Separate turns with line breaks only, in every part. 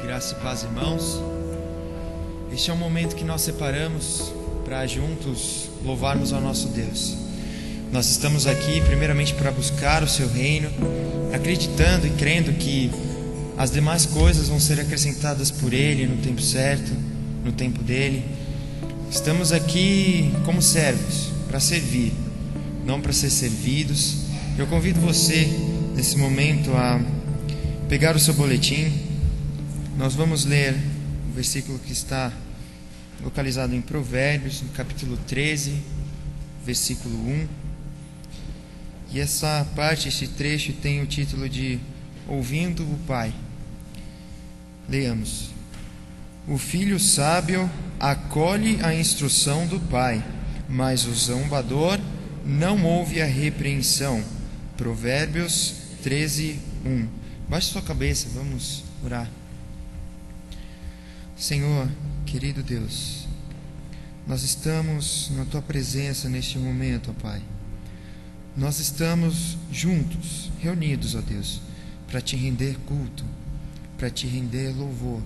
Graça e paz, irmãos. Este é um momento que nós separamos para juntos louvarmos ao nosso Deus. Nós estamos aqui primeiramente para buscar o seu reino, acreditando e crendo que as demais coisas vão ser acrescentadas por Ele no tempo certo, no tempo dele. Estamos aqui como servos, para servir, não para ser servidos. Eu convido você nesse momento a pegar o seu boletim. Nós vamos ler o versículo que está localizado em Provérbios, no capítulo 13, versículo 1. E essa parte, esse trecho tem o título de Ouvindo o Pai. Leamos. O filho sábio acolhe a instrução do pai, mas o zombador não ouve a repreensão. Provérbios 13, 1. Baixe sua cabeça, vamos orar. Senhor, querido Deus, nós estamos na Tua presença neste momento, ó Pai. Nós estamos juntos, reunidos, ó Deus, para Te render culto, para Te render louvor.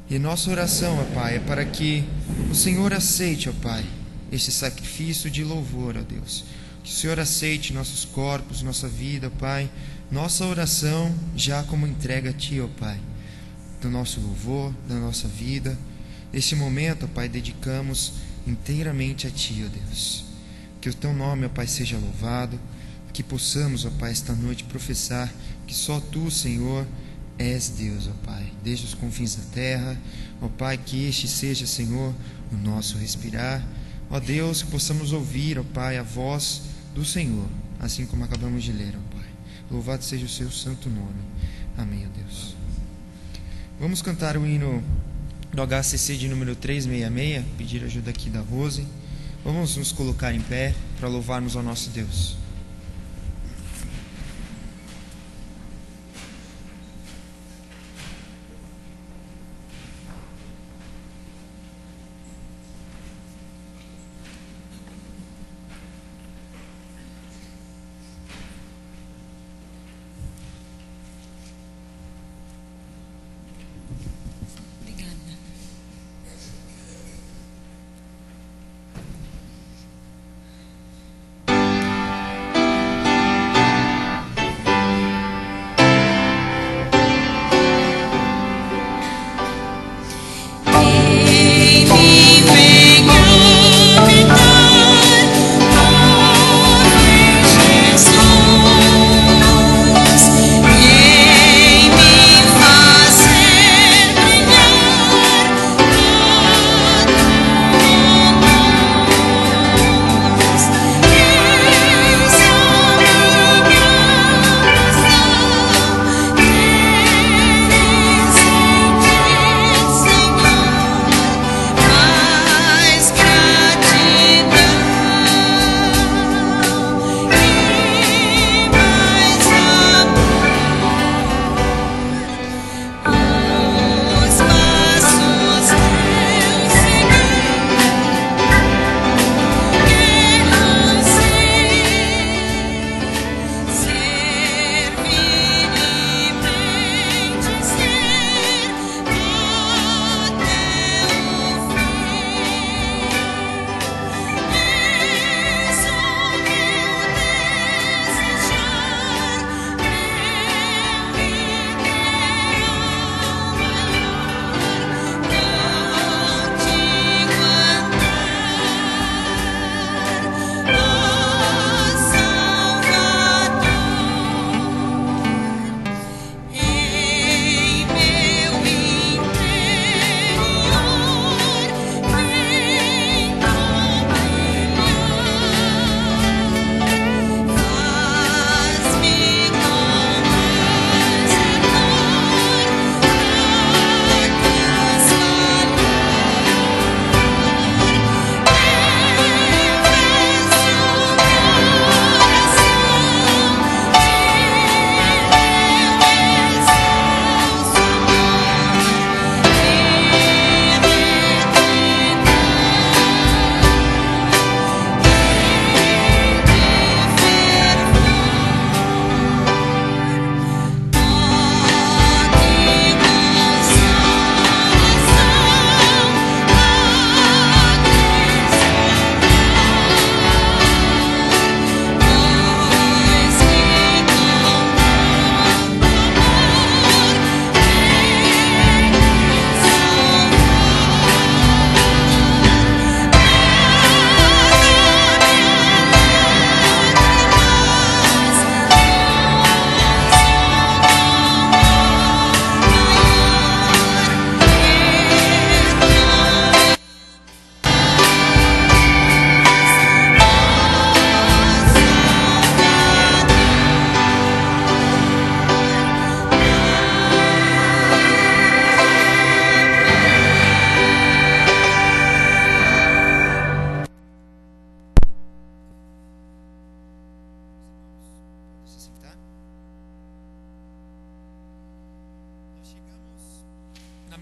E nossa oração, ó Pai, é para que o Senhor aceite, ó Pai, este sacrifício de louvor, ó Deus. Que o Senhor aceite nossos corpos, nossa vida, ó Pai, nossa oração já como entrega a Ti, ó Pai, do nosso louvor, da nossa vida. Este momento, ó Pai, dedicamos inteiramente a Ti, ó Deus. Que o Teu nome, ó Pai, seja louvado, que possamos, ó Pai, esta noite professar que só Tu, Senhor, és Deus, ó Pai, desde os confins da terra. Ó Pai, que este seja, Senhor, o nosso respirar. Ó Deus, que possamos ouvir, ó Pai, a voz do Senhor, assim como acabamos de ler, ó Pai. Louvado seja o Seu santo nome. Amém, ó Deus. Vamos cantar o hino do HCC de número 366, pedir ajuda aqui da Rose. Vamos nos colocar em pé para louvarmos ao nosso Deus.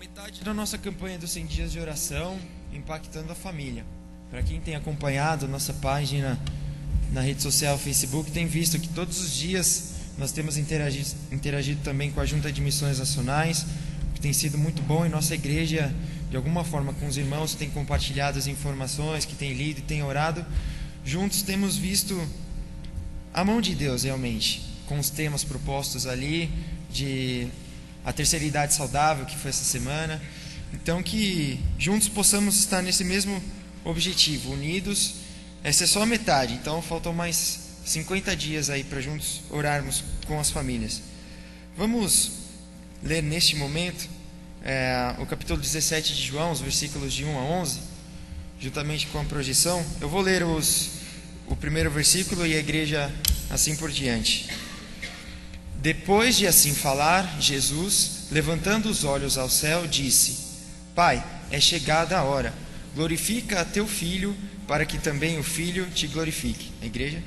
metade da nossa campanha dos 100 dias de oração, impactando a família. Para quem tem acompanhado nossa página na rede social Facebook, tem visto que todos os dias nós temos interagido também com a Junta de Missões Nacionais, que tem sido muito bom, e nossa igreja, de alguma forma, com os irmãos, tem compartilhado as informações, que tem lido e tem orado. Juntos temos visto a mão de Deus realmente, com os temas propostos ali, de a terceira idade saudável, que foi essa semana. Então, que juntos possamos estar nesse mesmo objetivo, unidos. Essa é só a metade, então faltam mais 50 dias aí para juntos orarmos com as famílias. Vamos ler neste momento o capítulo 17 de João, os versículos de 1 a 11, juntamente com a projeção. Eu vou ler o primeiro versículo e a igreja assim por diante. Depois de assim falar, Jesus, levantando os olhos ao céu, disse: Pai, é chegada a hora. Glorifica a teu Filho, para que também o Filho te glorifique. A igreja?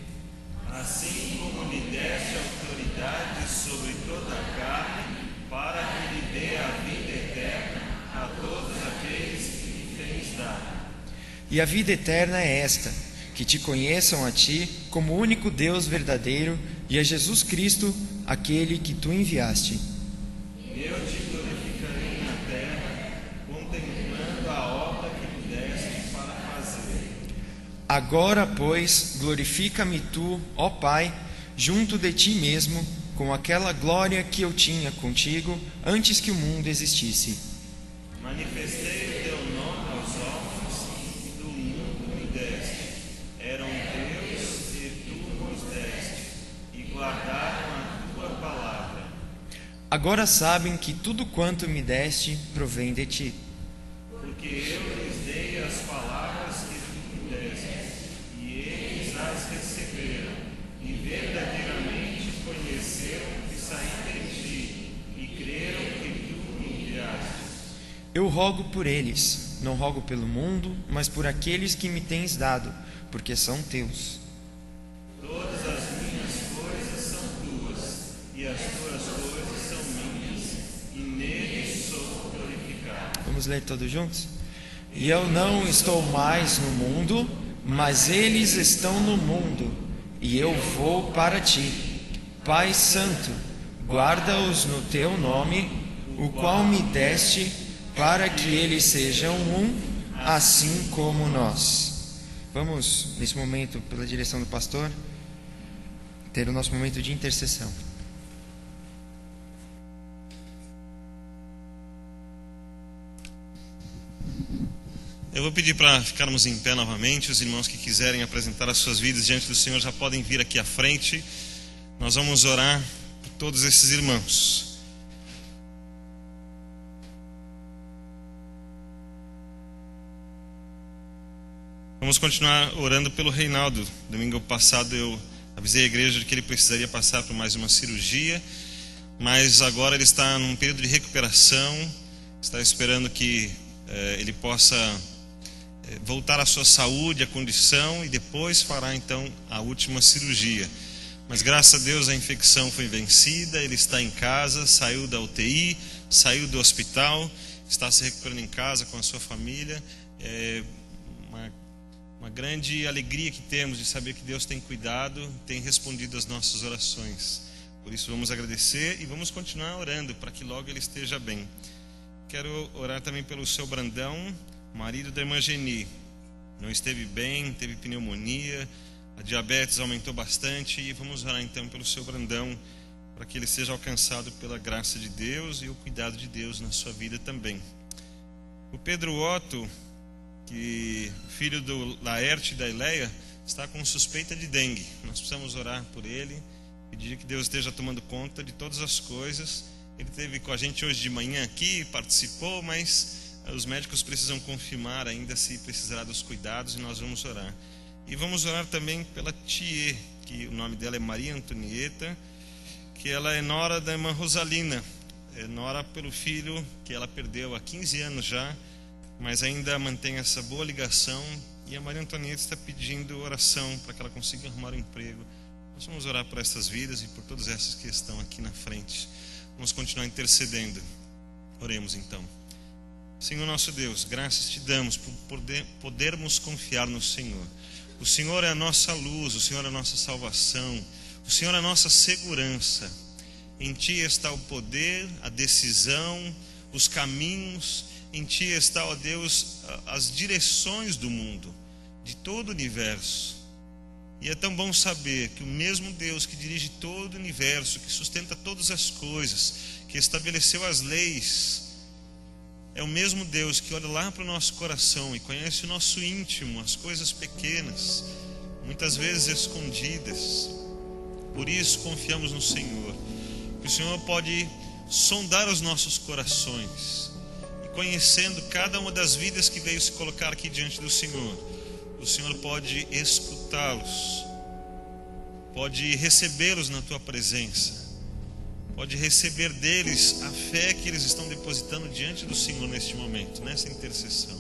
Assim como lhe deste autoridade sobre toda a carne, para que lhe dê a vida eterna a todos aqueles que lhe tens dado.
E a vida eterna é esta: que te conheçam a ti como único Deus verdadeiro e a Jesus Cristo, aquele que tu enviaste.
Eu te glorificarei na terra, contemplando a obra que me deste para fazer.
Agora, pois, glorifica-me tu, ó Pai, junto de ti mesmo, com aquela glória que eu tinha contigo antes que o mundo existisse.
Manifestei o teu nome aos homens, e do mundo me deste. Eram teus e tu nos deste, e guardaram a tua palavra.
Agora sabem que tudo quanto me deste provém de ti.
Porque eu lhes dei as palavras que tu me deste, e eles as receberam, e verdadeiramente conheceram que saí de ti, e creram que tu me enviaste.
Eu rogo por eles, não rogo pelo mundo, mas por aqueles que me tens dado, porque são teus.
Todas as minhas coisas são tuas, e as tuas coisas são minhas, e neles sou glorificado.
Vamos ler todos juntos? E eu não estou mais no mundo, mas eles estão no mundo, e eu vou para ti. Pai Santo, guarda-os no teu nome, o qual me deste, para que eles sejam um, assim como nós. Vamos, nesse momento, pela direção do pastor, ter o nosso momento de intercessão.
Eu vou pedir para ficarmos em pé novamente. Os irmãos que quiserem apresentar as suas vidas diante do Senhor já podem vir aqui à frente. Nós vamos orar por todos esses irmãos. Vamos continuar orando pelo Reinaldo. Domingo passado eu avisei a igreja de que ele precisaria passar por mais uma cirurgia, mas agora ele está num período de recuperação, está esperando que ele possa voltar à sua saúde, à condição, e depois fará então a última cirurgia. Mas graças a Deus a infecção foi vencida, ele está em casa, saiu da UTI, saiu do hospital, está se recuperando em casa com a sua família. Uma grande alegria que temos de saber que Deus tem cuidado, tem respondido às nossas orações. Por isso vamos agradecer e vamos continuar orando para que logo ele esteja bem. Quero orar também pelo seu Brandão, marido da irmã Geni. Não esteve bem, teve pneumonia, a diabetes aumentou bastante, e vamos orar então pelo seu Brandão, para que ele seja alcançado pela graça de Deus e o cuidado de Deus na sua vida também. O Pedro Otto, que filho do Laerte e da Ileia, está com suspeita de dengue. Nós precisamos orar por ele, pedir que Deus esteja tomando conta de todas as coisas. Ele esteve com a gente hoje de manhã aqui, participou, mas os médicos precisam confirmar ainda se precisará dos cuidados, e nós vamos orar. E vamos orar também pela Thier, que o nome dela é Maria Antonieta, que ela é nora da irmã Rosalina, é nora pelo filho que ela perdeu há 15 anos já, mas ainda mantém essa boa ligação, e a Maria Antonieta está pedindo oração para que ela consiga arrumar um emprego. Nós vamos orar por essas vidas e por todas essas que estão aqui na frente. Vamos continuar intercedendo. Oremos então. Senhor nosso Deus, graças te damos por podermos confiar no Senhor. O Senhor é a nossa luz, o Senhor é a nossa salvação, o Senhor é a nossa segurança. Em Ti está o poder, a decisão, os caminhos. Em Ti está, ó Deus, as direções do mundo, de todo o universo. E é tão bom saber que o mesmo Deus que dirige todo o universo, que sustenta todas as coisas, que estabeleceu as leis, é o mesmo Deus que olha lá para o nosso coração e conhece o nosso íntimo, as coisas pequenas, muitas vezes escondidas. Por isso confiamos no Senhor, que o Senhor pode sondar os nossos corações, e conhecendo cada uma das vidas que veio se colocar aqui diante do Senhor, o Senhor pode escutá-los, pode recebê-los na Tua presença, pode receber deles a fé que eles estão depositando diante do Senhor neste momento, nessa intercessão.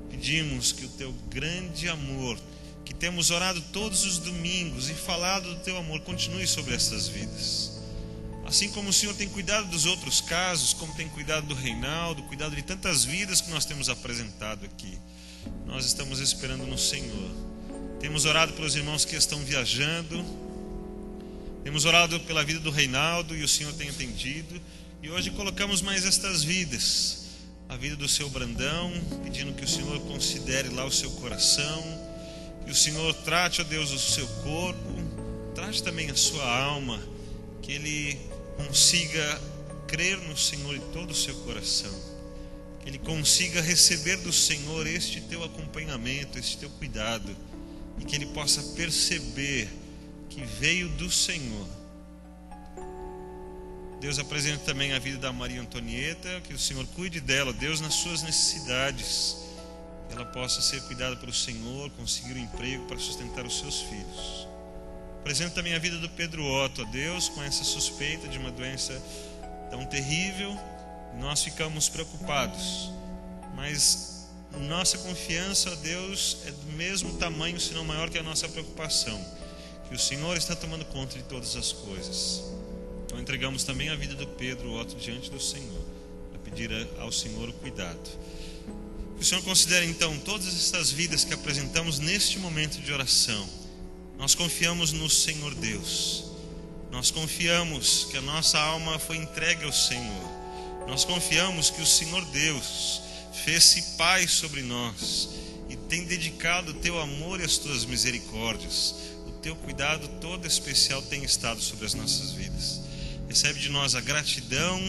Pedimos que o Teu grande amor, que temos orado todos os domingos e falado do Teu amor, continue sobre essas vidas. Assim como o Senhor tem cuidado dos outros casos, como tem cuidado do Reinaldo, cuidado de tantas vidas que nós temos apresentado aqui, nós estamos esperando no Senhor. Temos orado pelos irmãos que estão viajando, temos orado pela vida do Reinaldo e o Senhor tem atendido. E hoje colocamos mais estas vidas, a vida do seu Brandão, pedindo que o Senhor considere lá o seu coração, que o Senhor trate, ó Deus, o seu corpo, trate também a sua alma, que ele consiga crer no Senhor de todo o seu coração, que ele consiga receber do Senhor este teu acompanhamento, este teu cuidado, e que ele possa perceber que veio do Senhor. Deus, apresenta também a vida da Maria Antonieta, que o Senhor cuide dela, Deus, nas suas necessidades, que ela possa ser cuidada pelo Senhor, conseguir um emprego para sustentar os seus filhos. Apresenta também a vida do Pedro Otto, ó Deus, com essa suspeita de uma doença tão terrível. Nós ficamos preocupados, mas nossa confiança, ó Deus, é do mesmo tamanho, se não maior, que a nossa preocupação, que o Senhor está tomando conta de todas as coisas. Então entregamos também a vida do Pedro Otto diante do Senhor, para pedir ao Senhor o cuidado. Que o Senhor considere então todas essas vidas que apresentamos neste momento de oração. Nós confiamos no Senhor Deus, nós confiamos que a nossa alma foi entregue ao Senhor, nós confiamos que o Senhor Deus fez-se Pai sobre nós e tem dedicado o Teu amor e as Tuas misericórdias. Teu cuidado todo especial tem estado sobre as nossas vidas. Recebe de nós a gratidão,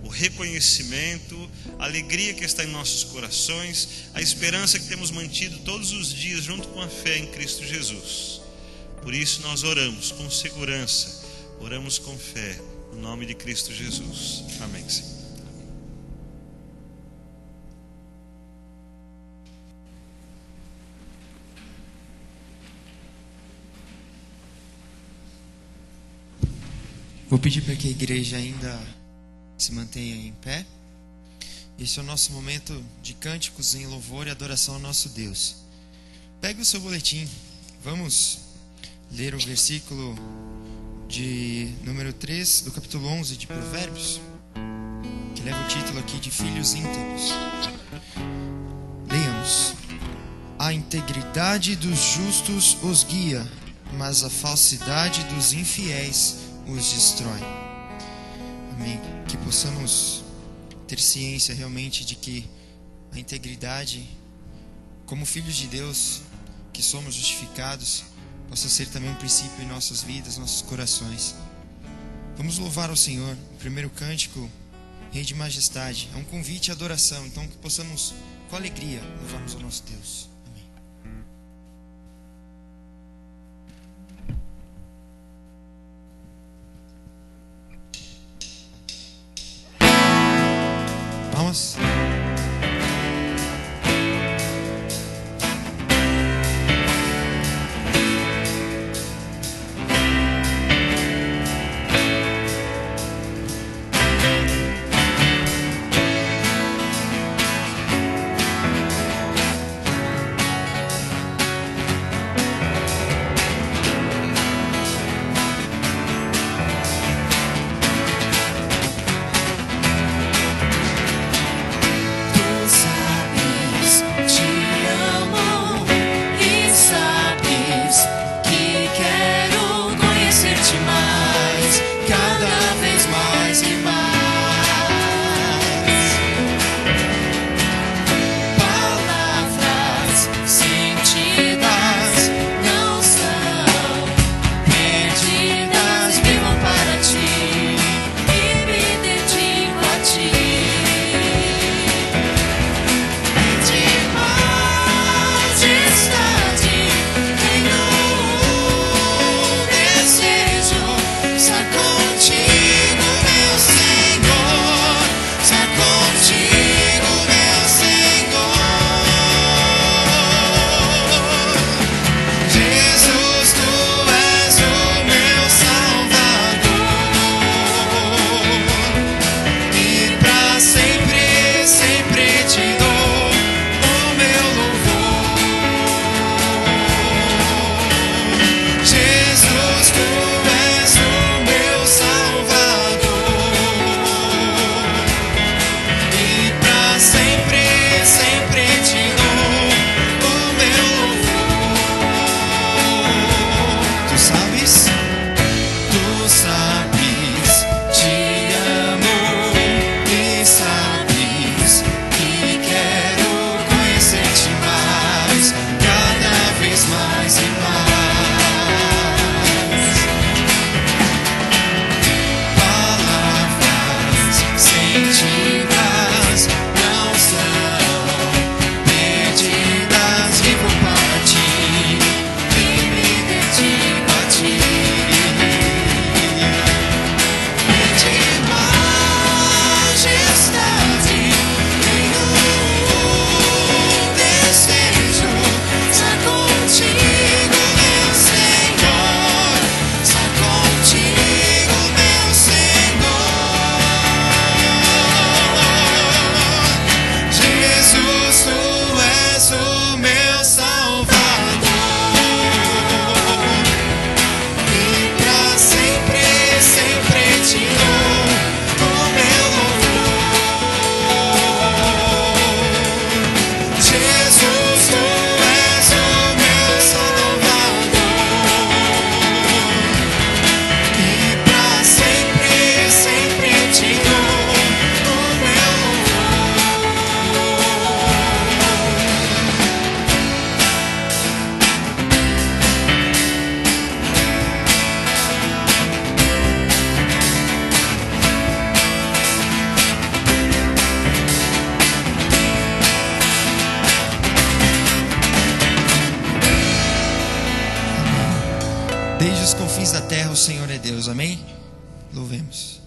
o reconhecimento, a alegria que está em nossos corações, a esperança que temos mantido todos os dias junto com a fé em Cristo Jesus. Por isso nós oramos com segurança, oramos com fé, no nome de Cristo Jesus. Amém, Senhor.
Vou pedir para que a igreja ainda se mantenha em pé. Esse é o nosso momento de cânticos em louvor e adoração ao nosso Deus. Pegue o seu boletim. Vamos ler o versículo de número 3 do capítulo 11 de Provérbios, que leva o título aqui de Filhos Íntegros. Leiamos. A integridade dos justos os guia, mas a falsidade dos infiéis os destrói. Amém. Que possamos ter ciência realmente de que a integridade, como filhos de Deus, que somos justificados, possa ser também um princípio em nossas vidas, nossos corações. Vamos louvar ao Senhor. O primeiro cântico, Rei de Majestade, é um convite à adoração. Então que possamos, com alegria, louvarmos ao nosso Deus. Palmas. Senhor é Deus, amém? Louvemos.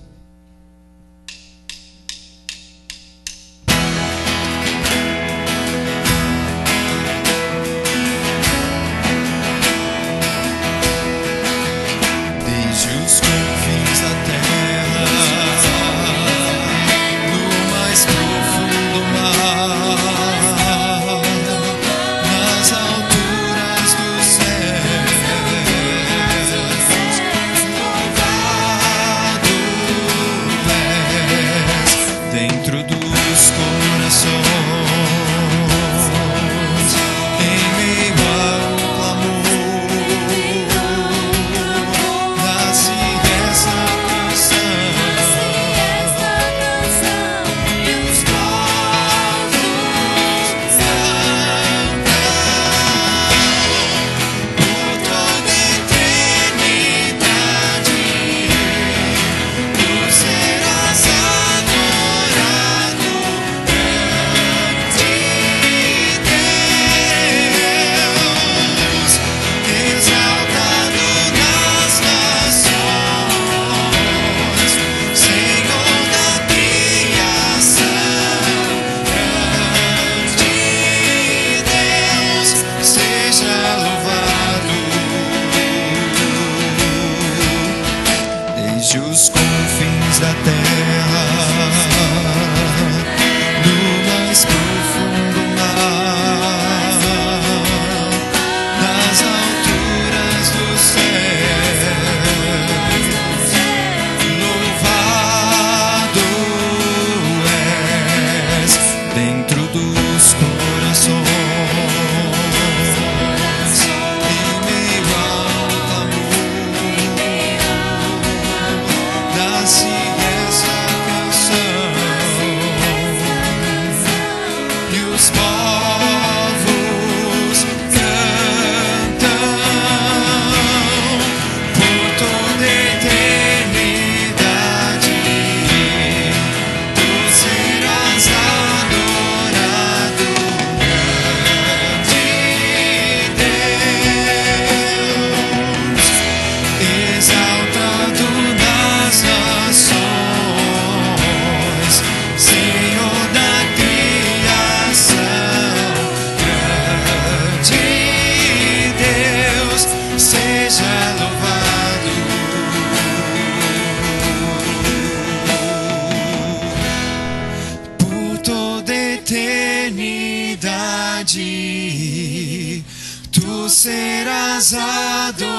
serás adorado,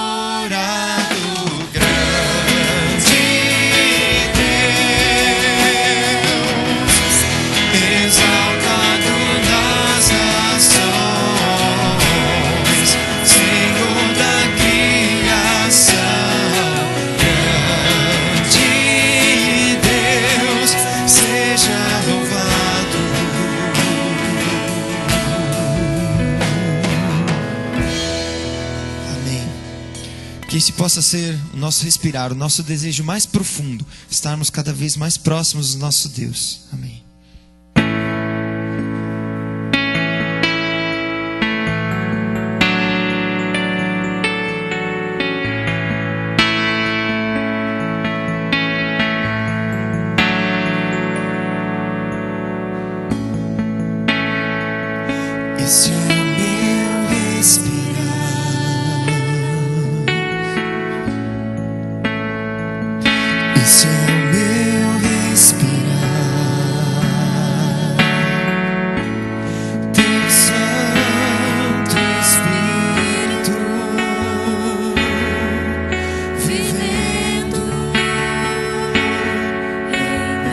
grande Deus, exaltado nas nações, Senhor da criação, grande Deus, seja louvado. Que esse possa ser o nosso respirar, o nosso desejo mais profundo, estarmos cada vez mais próximos do nosso Deus. Amém. Esse é o meu respirar. Esse é o meu respirar, Teu Santo Espírito vivendo em mim.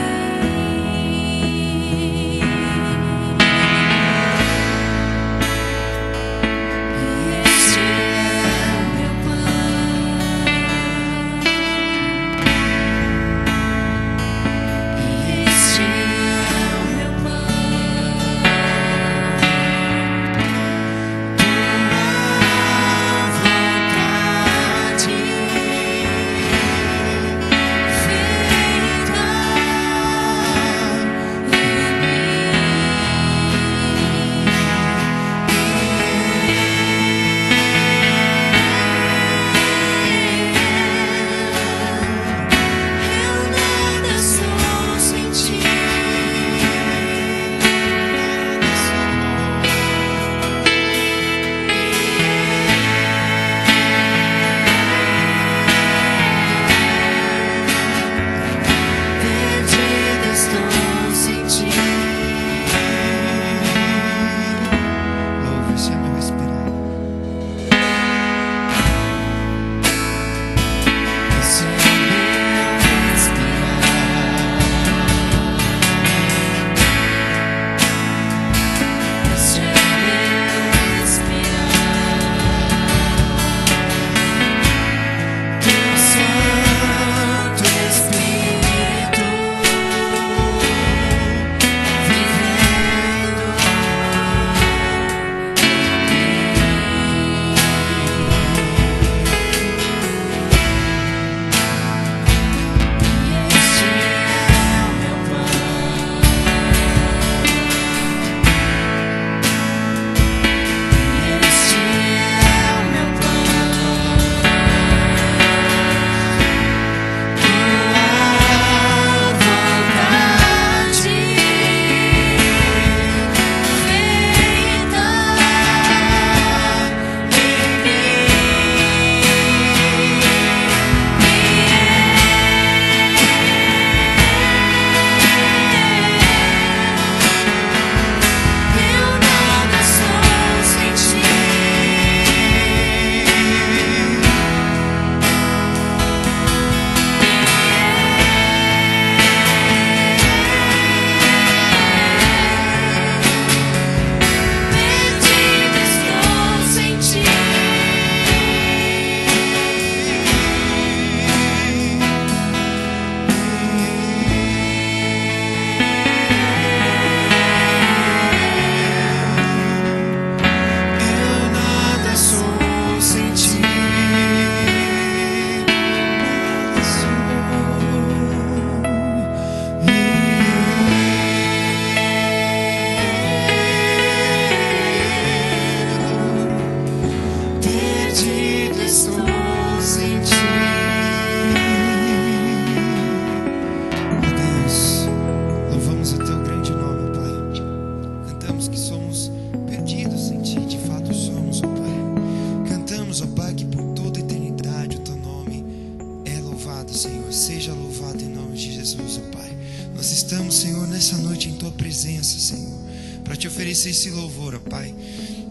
presença, Senhor, para te oferecer esse louvor, ó Pai.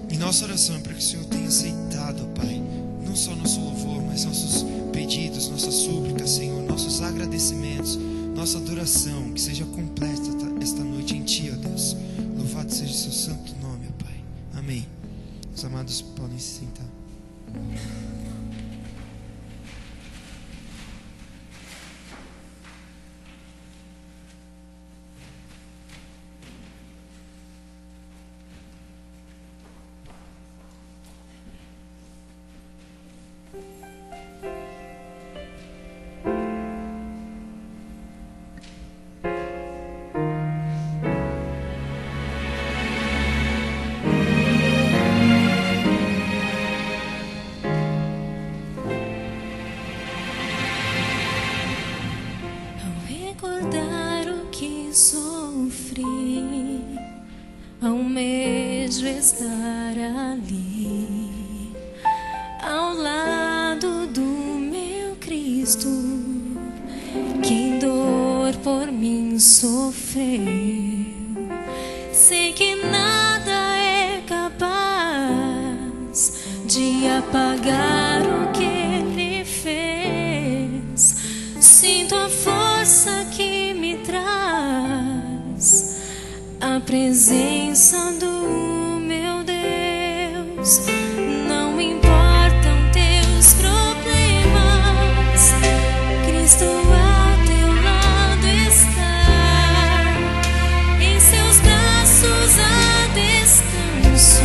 E nossa oração é para que o Senhor tenha aceitado, ó Pai, não só nosso louvor, mas nossos pedidos, nossas súplicas, Senhor, nossos agradecimentos, nossa adoração, que seja completa esta noite em Ti, ó Deus. Louvado seja o Seu santo nome, ó Pai. Amém. Os amados podem se sentar.
Almejo estar ali, ao lado do meu Cristo, que em dor por mim sofreu. Sei que nada é capaz de apagar o que Ele fez. Sinto a força que me traz a presença do meu Deus. Não importam teus problemas, Cristo ao teu lado está. Em seus braços há descanso,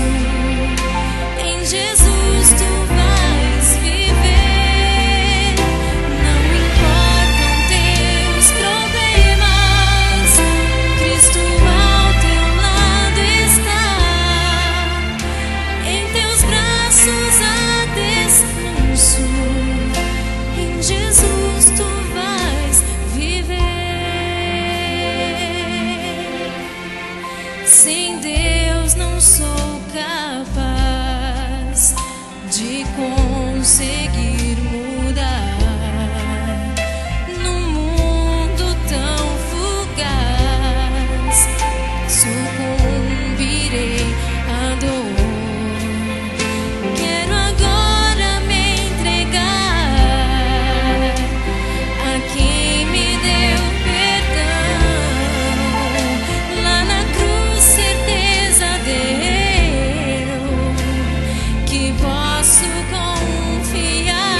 em Jesus tu vais viver. Não importam teus problemas, Cristo ao teu lado está. Em teus braços há descanso, em Jesus tu vais viver. Sem Deus não sou capaz de conseguir mudar. Num mundo tão fugaz, sucumbirei à dor. Quero agora me entregar a quem me deu perdão. Lá na cruz certeza deu que posso confiar.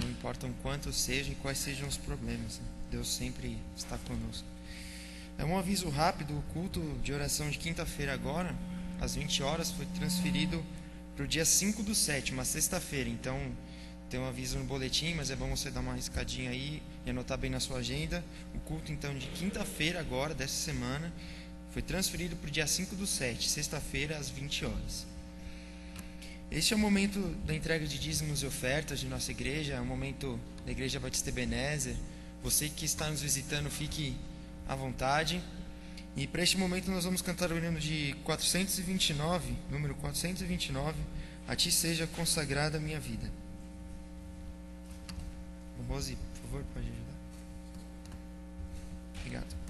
não importam quantos sejam e quais sejam os problemas, né? Deus sempre está conosco. É um aviso rápido: o culto de oração de quinta-feira agora, às 20 horas, foi transferido para o dia 5/7, uma sexta-feira. Então, tem um aviso no boletim, mas é bom você dar uma riscadinha aí e anotar bem na sua agenda. O culto, então, de quinta-feira agora, dessa semana, foi transferido para o dia 5/7, sexta-feira, às 20 horas. Este é o momento da entrega de dízimos e ofertas de nossa igreja, é o momento da Igreja Batista Ebenezer. Você que está nos visitando, fique à vontade. E para este momento nós vamos cantar o hino de 429, número 429, A Ti Seja Consagrada a Minha Vida. Rose, por favor, pode ajudar? Obrigado.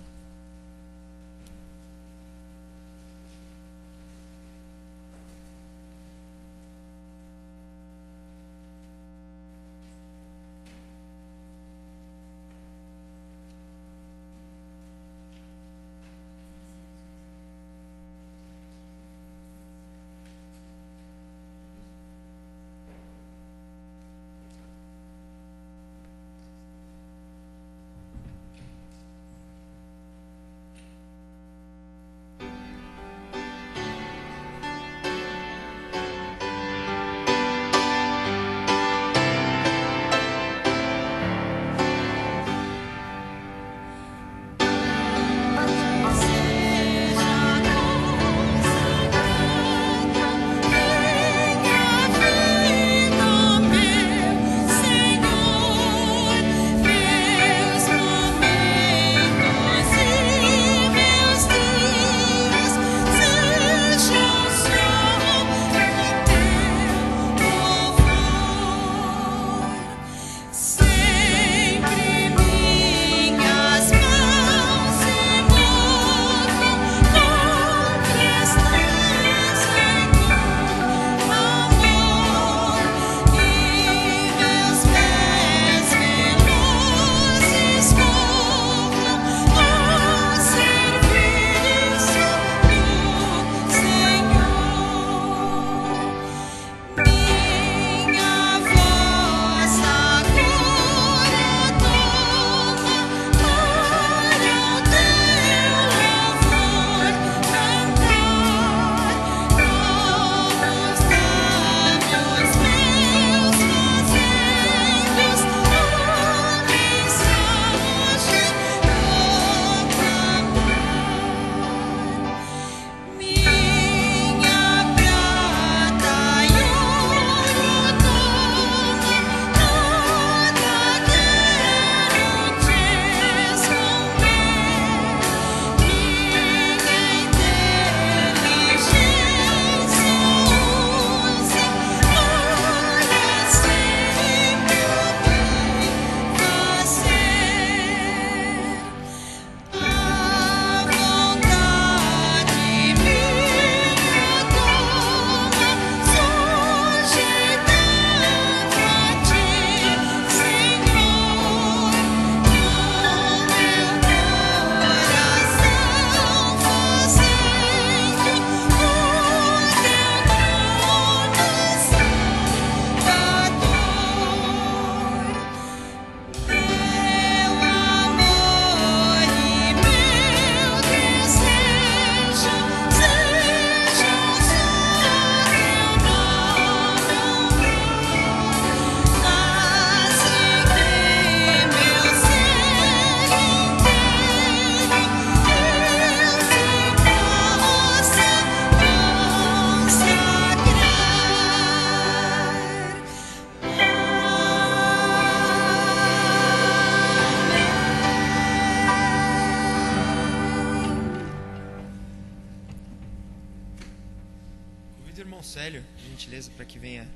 Para que venha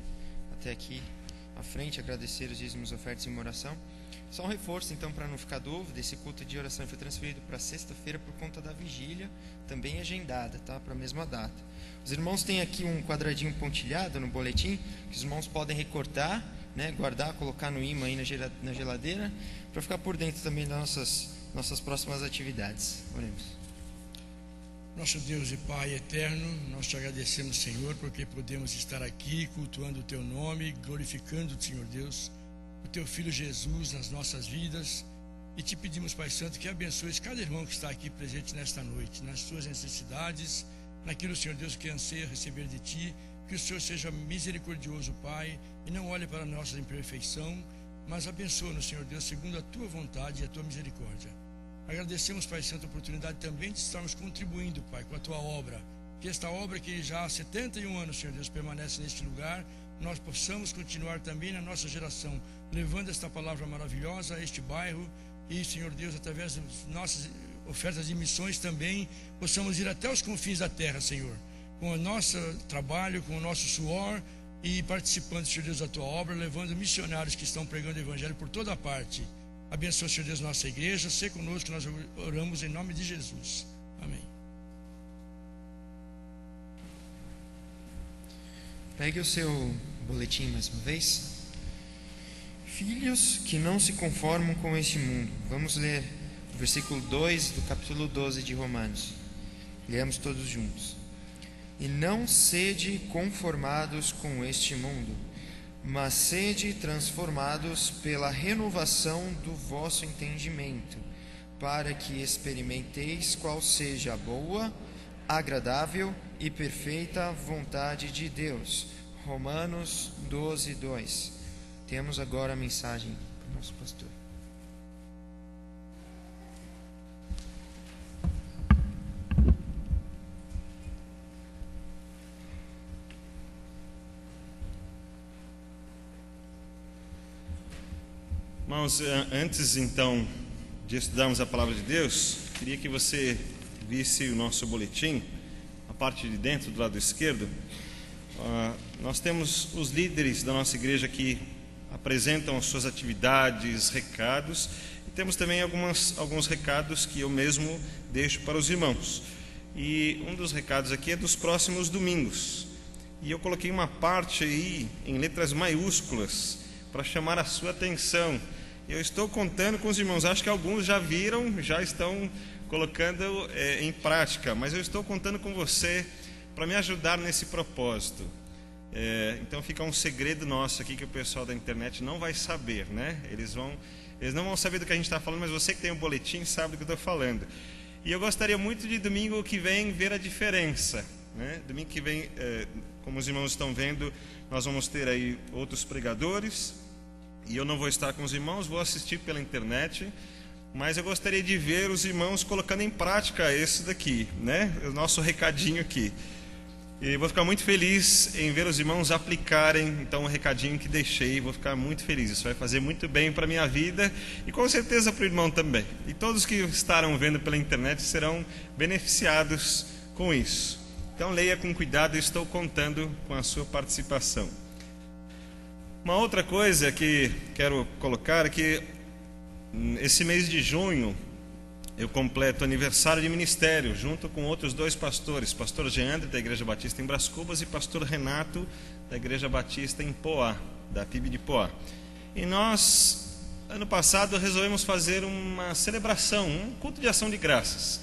até aqui à frente agradecer os dízimos, ofertas e uma oração. Só um reforço, então, para não ficar dúvida: esse culto de oração foi transferido para sexta-feira por conta da vigília, também agendada, tá? Para a mesma data. Os irmãos têm aqui um quadradinho pontilhado no boletim, que os irmãos podem recortar, né? Guardar, colocar no imã aí na geladeira, para ficar por dentro também das nossas próximas atividades. Oremos.
Nosso Deus e Pai eterno, nós te agradecemos, Senhor, porque podemos estar aqui cultuando o Teu nome, glorificando o Senhor Deus, o Teu Filho Jesus nas nossas vidas. E te pedimos, Pai Santo, que abençoes cada irmão que está aqui presente nesta noite, nas suas necessidades, naquilo, Senhor Deus, que anseia receber de Ti. Que o Senhor seja misericordioso, Pai, e não olhe para a nossa imperfeição, mas abençoa-nos, Senhor Deus, segundo a Tua vontade e a Tua misericórdia. Agradecemos, Pai Santo, a oportunidade também de estarmos contribuindo, Pai, com a Tua obra. Que esta obra que já há 71 anos, Senhor Deus, permanece neste lugar, nós possamos continuar também na nossa geração, levando esta palavra maravilhosa a este bairro e, Senhor Deus, através das nossas ofertas de missões também, possamos ir até os confins da terra, Senhor, com o nosso trabalho, com o nosso suor e participando, Senhor Deus, da Tua obra, levando missionários que estão pregando o Evangelho por toda parte. Abençoa, Senhor Deus, nossa igreja, se conosco, nós oramos em nome de Jesus. Amém.
Pegue o seu boletim mais uma vez. Filhos que não se conformam com este mundo. Vamos ler o versículo 2 do capítulo 12 de Romanos. Leamos todos juntos. E não sede conformados com este mundo, mas sede transformados pela renovação do vosso entendimento, para que experimenteis qual seja a boa, agradável e perfeita vontade de Deus. Romanos 12, 2. Temos agora a mensagem para o nosso pastor.
Irmãos, antes então de estudarmos a palavra de Deus, queria que você visse o nosso boletim, a parte de dentro, do lado esquerdo. Nós temos os líderes da nossa igreja que apresentam as suas atividades, recados, e temos também alguns recados que eu mesmo deixo para os irmãos. E um dos recados aqui é dos próximos domingos. E eu coloquei uma parte aí em letras maiúsculas para chamar a sua atenção. Eu estou contando com os irmãos, acho que alguns já viram, já estão colocando em prática, mas eu estou contando com você para me ajudar nesse propósito. Então fica um segredo nosso aqui que o pessoal da internet não vai saber, né? Eles não vão saber do que a gente está falando, mas você que tem um boletim sabe do que eu estou falando. E eu gostaria muito de domingo que vem ver a diferença, né? Domingo que vem, como os irmãos estão vendo, nós vamos ter aí outros pregadores, e eu não vou estar com os irmãos, vou assistir pela internet, mas eu gostaria de ver os irmãos colocando em prática esse daqui, né? O nosso recadinho aqui. E vou ficar muito feliz em ver os irmãos aplicarem então o recadinho que deixei, vou ficar muito feliz. Isso vai fazer muito bem para a minha vida e com certeza para o irmão também. E todos que estarão vendo pela internet serão beneficiados com isso. Então leia com cuidado, eu estou contando com a sua participação. Uma outra coisa que quero colocar é que esse mês de junho eu completo aniversário de ministério, junto com outros dois pastores, pastor Geandre, da Igreja Batista em Brás Cubas, e pastor Renato, da Igreja Batista em Poá, da PIB de Poá. E nós, ano passado, resolvemos fazer uma celebração, um culto de ação de graças.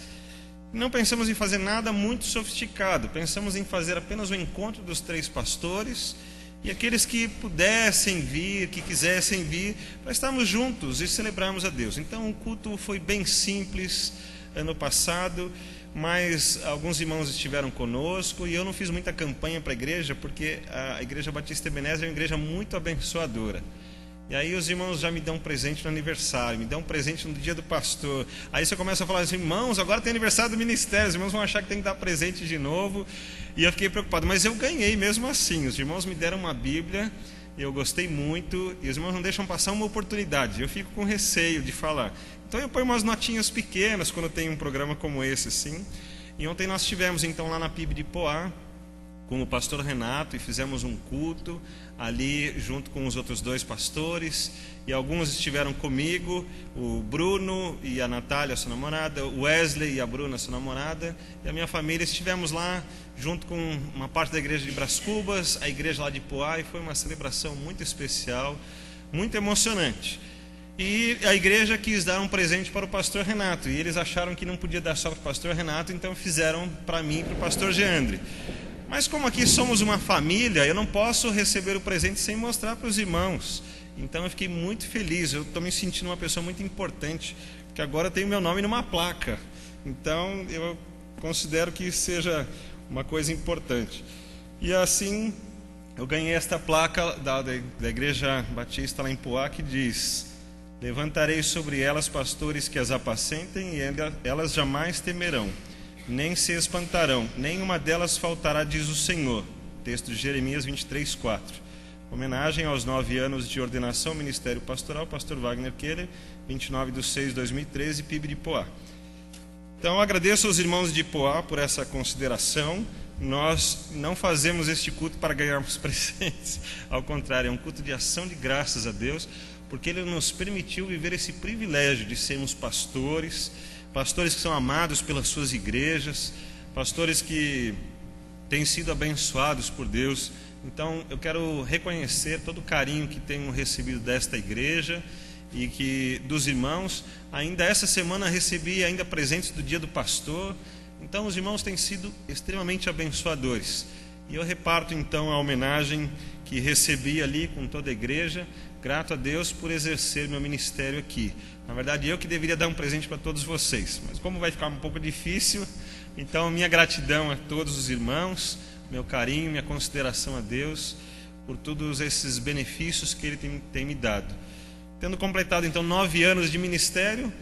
Não pensamos em fazer nada muito sofisticado, pensamos em fazer apenas um encontro dos três pastores, e aqueles que pudessem vir, que quisessem vir, para estarmos juntos e celebrarmos a Deus. Então o culto foi bem simples ano passado, mas alguns irmãos estiveram conosco, e eu não fiz muita campanha para a igreja, porque a Igreja Batista Ebenezer é uma igreja muito abençoadora. E aí os irmãos já me dão um presente no aniversário, me dão um presente no dia do pastor. Aí você começa a falar assim, irmãos, agora tem aniversário do ministério, os irmãos vão achar que tem que dar presente de novo. E eu fiquei preocupado, mas eu ganhei mesmo assim. Os irmãos me deram uma Bíblia, eu gostei muito, e os irmãos não deixam passar uma oportunidade. Eu fico com receio de falar. Então eu ponho umas notinhas pequenas quando tem um programa como esse, assim. E ontem nós estivemos então lá na PIB de Poá, com o pastor Renato, e fizemos um culto ali junto com os outros dois pastores, e alguns estiveram comigo, o Bruno e a Natália, sua namorada, o Wesley e a Bruna, sua namorada, e a minha família. Estivemos lá junto com uma parte da igreja de Brás Cubas, a igreja lá de Poá, e foi uma celebração muito especial, muito emocionante. E a igreja quis dar um presente para o pastor Renato, e eles acharam que não podia dar só para o pastor Renato, então fizeram para mim e para o pastor Geandre. Mas como aqui somos uma família, eu não posso receber o presente sem mostrar para os irmãos. Então eu fiquei muito feliz, eu estou me sentindo uma pessoa muito importante, porque agora tem o meu nome numa placa. Então eu considero que isso seja uma coisa importante. E assim eu ganhei esta placa da Igreja Batista lá em Poá, que diz: levantarei sobre elas pastores que as apacentem, e elas jamais temerão, nem se espantarão, nenhuma delas faltará, diz o Senhor. Texto de Jeremias 23:4. Homenagem aos 9 anos de ordenação ao ministério pastoral, pastor Wagner Keller, 29/6/2013, PIB de Poá. Então agradeço aos irmãos de Poá por essa consideração. Nós não fazemos este culto para ganharmos presentes, ao contrário, é um culto de ação de graças a Deus, porque Ele nos permitiu viver esse privilégio de sermos pastores que são amados pelas suas igrejas, pastores que têm sido abençoados por Deus. Então eu quero reconhecer todo o carinho que tenho recebido desta igreja e que dos irmãos. Ainda essa semana recebi ainda presentes do dia do pastor. Então os irmãos têm sido extremamente abençoadores. E eu reparto então a homenagem que recebi ali com toda a igreja, grato a Deus por exercer meu ministério aqui. Na verdade, eu que deveria dar um presente para todos vocês, mas como vai ficar um pouco difícil, então minha gratidão a todos os irmãos, meu carinho, minha consideração a Deus por todos esses benefícios que Ele tem me dado. Tendo completado então 9 anos de ministério,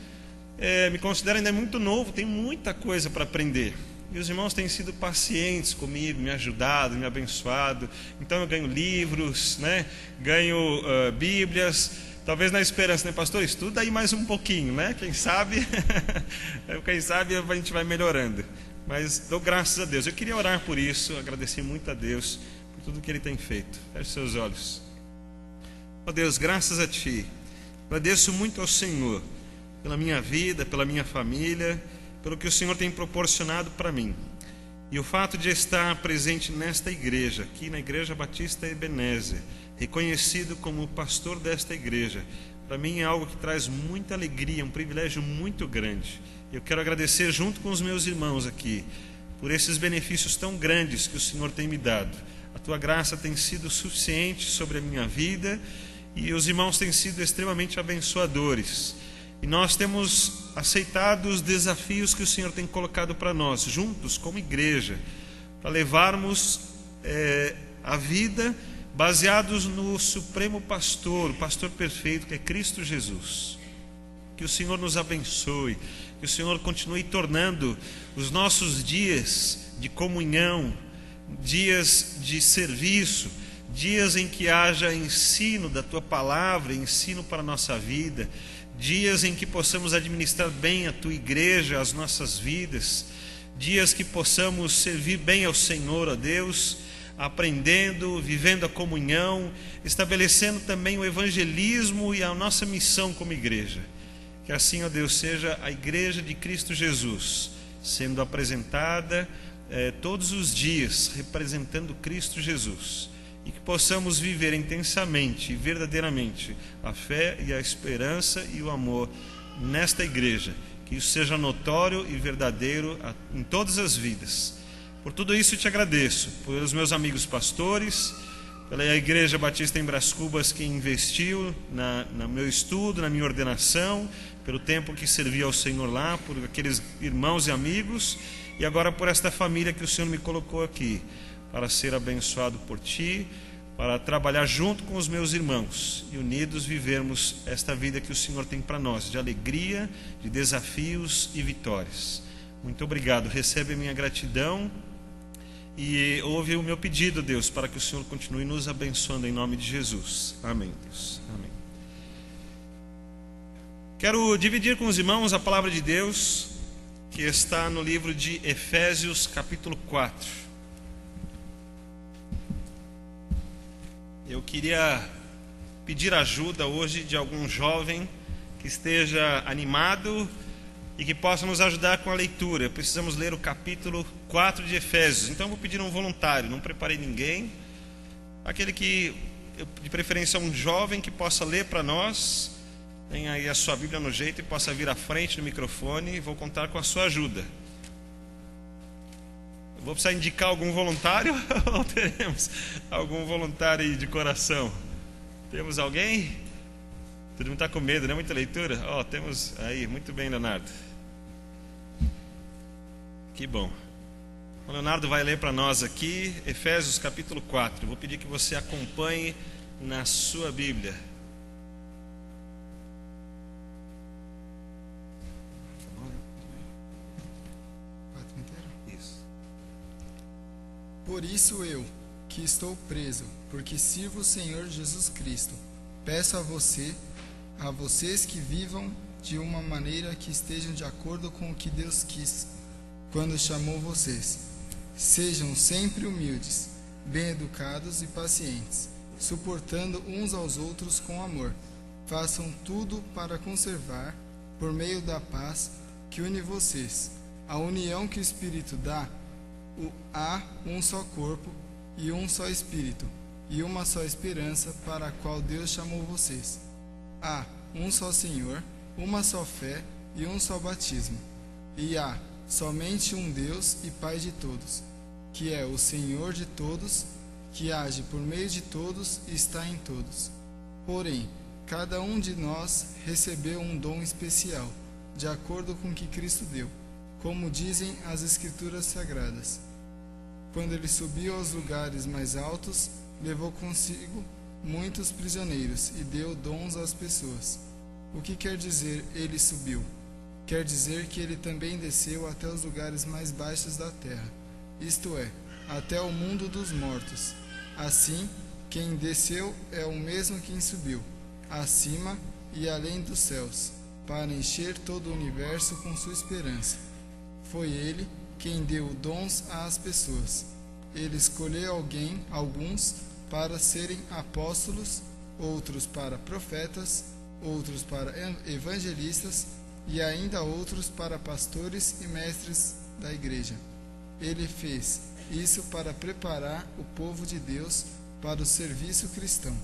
me considero ainda muito novo, tenho muita coisa para aprender. E os irmãos têm sido pacientes comigo, me ajudado, me abençoado. Então eu ganho livros, né? Ganho bíblias, talvez na esperança, né, pastor? Estuda aí mais um pouquinho, né? Quem sabe a gente vai melhorando. Mas dou graças a Deus. Eu queria orar por isso, agradecer muito a Deus por tudo que Ele tem feito. Feche seus olhos. Ó Deus, graças a Ti. Agradeço muito ao Senhor pela minha vida, pela minha família, pelo que o Senhor tem proporcionado para mim. E o fato de estar presente nesta igreja, aqui na Igreja Batista Ebenezer, reconhecido como pastor desta igreja, para mim é algo que traz muita alegria, um privilégio muito grande. Eu quero agradecer junto com os meus irmãos aqui, por esses benefícios tão grandes que o Senhor tem me dado. A Tua graça tem sido suficiente sobre a minha vida, e os irmãos têm sido extremamente abençoadores. E nós temos aceitado os desafios que o Senhor tem colocado para nós, juntos, como igreja, para levarmos a vida baseados no Supremo Pastor, o Pastor perfeito, que é Cristo Jesus. Que o Senhor nos abençoe, que o Senhor continue tornando os nossos dias de comunhão, dias de serviço, dias em que haja ensino da Tua palavra, ensino para a nossa vida, dias em que possamos administrar bem a Tua igreja, as nossas vidas, dias que possamos servir bem ao Senhor, ó Deus, aprendendo, vivendo a comunhão, estabelecendo também o evangelismo e a nossa missão como igreja. Que assim, ó Deus, seja a igreja de Cristo Jesus, sendo apresentada todos os dias, representando Cristo Jesus. E que possamos viver intensamente e verdadeiramente a fé e a esperança e o amor nesta igreja. Que isso seja notório e verdadeiro em todas as vidas. Por tudo isso te agradeço, pelos meus amigos pastores, pela Igreja Batista em Brás Cubas, que investiu no meu estudo, na minha ordenação, pelo tempo que servi ao Senhor lá, por aqueles irmãos e amigos, e agora por esta família que o Senhor me colocou aqui, para ser abençoado por Ti, para trabalhar junto com os meus irmãos e unidos vivermos esta vida que o Senhor tem para nós, de alegria, de desafios e vitórias. Muito obrigado, recebe a minha gratidão e ouve o meu pedido, Deus, para que o Senhor continue nos abençoando em nome de Jesus. Amém, Deus. Amém. Quero dividir com os irmãos a palavra de Deus que está no livro de Efésios, capítulo 4. Eu queria pedir ajuda hoje de algum jovem que esteja animado e que possa nos ajudar com a leitura. Precisamos ler o capítulo 4 de Efésios. Então eu vou pedir um voluntário, não preparei ninguém. Aquele que, de preferência um jovem, que possa ler para nós. Tem aí a sua Bíblia no jeito e possa vir à frente do microfone, e vou contar com a sua ajuda. Vou precisar indicar algum voluntário ou teremos algum voluntário aí de coração? Temos alguém? Todo mundo está com medo, né? Muita leitura? Ó, temos aí, muito bem, Leonardo. Que bom. O Leonardo vai ler para nós aqui Efésios capítulo 4. Eu vou pedir que você acompanhe na sua Bíblia. Isso.
Por isso eu, que estou preso, porque sirvo o Senhor Jesus Cristo, peço a vocês que vivam de uma maneira que estejam de acordo com o que Deus quis quando chamou vocês. Sejam sempre humildes, bem-educados e pacientes, suportando uns aos outros com amor. Façam tudo para conservar, por meio da paz que une vocês, a união que o Espírito dá. Há um só corpo e um só Espírito, e uma só esperança para a qual Deus chamou vocês. Há um só Senhor, uma só fé e um só batismo. E há somente um Deus e Pai de todos, que é o Senhor de todos, que age por meio de todos e está em todos. Porém, cada um de nós recebeu um dom especial, de acordo com o que Cristo deu, como dizem as Escrituras Sagradas. Quando ele subiu aos lugares mais altos, levou consigo muitos prisioneiros e deu dons às pessoas. O que quer dizer ele subiu? Quer dizer que ele também desceu até os lugares mais baixos da terra, isto é, até o mundo dos mortos. Assim, quem desceu é o mesmo quem subiu, acima e além dos céus, para encher todo o universo com sua esperança. Foi ele quem deu dons às pessoas. Ele escolheu alguns para serem apóstolos, outros para profetas, outros para evangelistas e ainda outros para pastores e mestres da igreja. Ele fez isso para preparar o povo de Deus para o serviço cristão,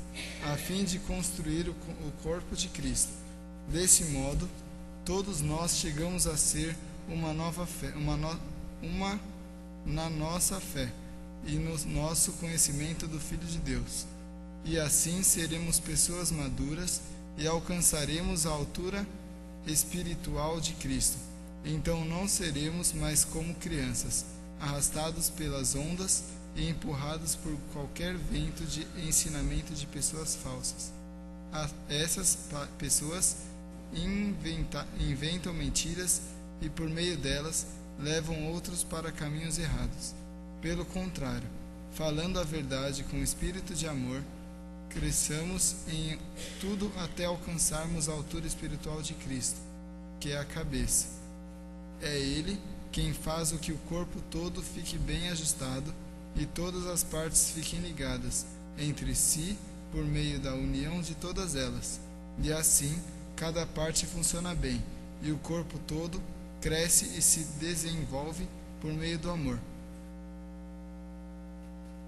a fim de construir o corpo de Cristo. Desse modo, todos nós chegamos a ser uma nova fé, na nossa fé e no nosso conhecimento do Filho de Deus. E assim seremos pessoas maduras e alcançaremos a altura espiritual de Cristo. Então não seremos mais como crianças, arrastados pelas ondas e empurrados por qualquer vento de ensinamento de pessoas falsas. Essas pessoas inventam mentiras e por meio delas levam outros para caminhos errados. Pelo contrário, falando a verdade com espírito de amor, cresçamos em tudo até alcançarmos a altura espiritual de Cristo, que é a cabeça. É Ele quem faz o que o corpo todo fique bem ajustado e todas as partes fiquem ligadas entre si por meio da união de todas elas. E assim, cada parte funciona bem e o corpo todo cresce e se desenvolve por meio do amor.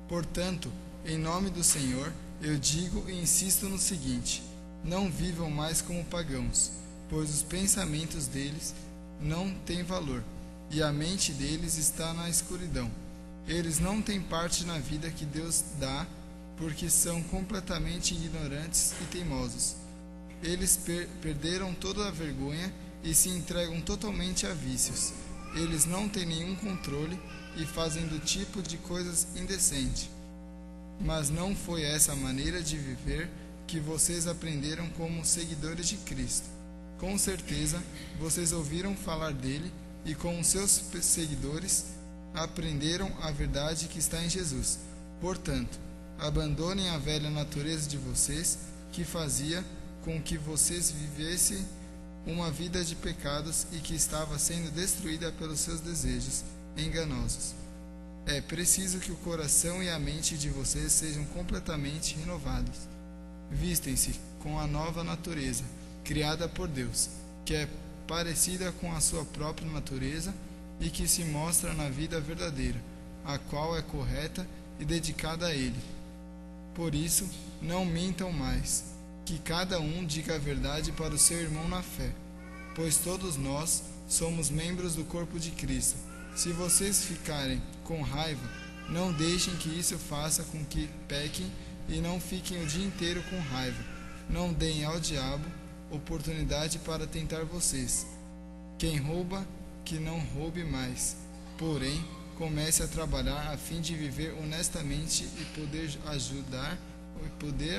Portanto, em nome do Senhor, eu digo e insisto no seguinte: não vivam mais como pagãos, pois os pensamentos deles não têm valor, e a mente deles está na escuridão. Eles não têm parte na vida que Deus dá, porque são completamente ignorantes e teimosos. Eles perderam toda a vergonha e se entregam totalmente a vícios. Eles não têm nenhum controle e fazem do tipo de coisas indecentes. Mas não foi essa maneira de viver que vocês aprenderam como seguidores de Cristo. Com certeza, vocês ouviram falar dele e, como seus seguidores, aprenderam a verdade que está em Jesus. Portanto, abandonem a velha natureza de vocês, que fazia com que vocês vivessem uma vida de pecados e que estava sendo destruída pelos seus desejos enganosos. É preciso que o coração e a mente de vocês sejam completamente renovados. Vistem-se com a nova natureza, criada por Deus, que é parecida com a sua própria natureza e que se mostra na vida verdadeira, a qual é correta e dedicada a Ele. Por isso, não mintam mais, que cada um diga a verdade para o seu irmão na fé, pois todos nós somos membros do corpo de Cristo. Se vocês ficarem com raiva, não deixem que isso faça com que pequem e não fiquem o dia inteiro com raiva. Não deem ao diabo oportunidade para tentar vocês. Quem rouba, que não roube mais. Porém, comece a trabalhar a fim de viver honestamente e poder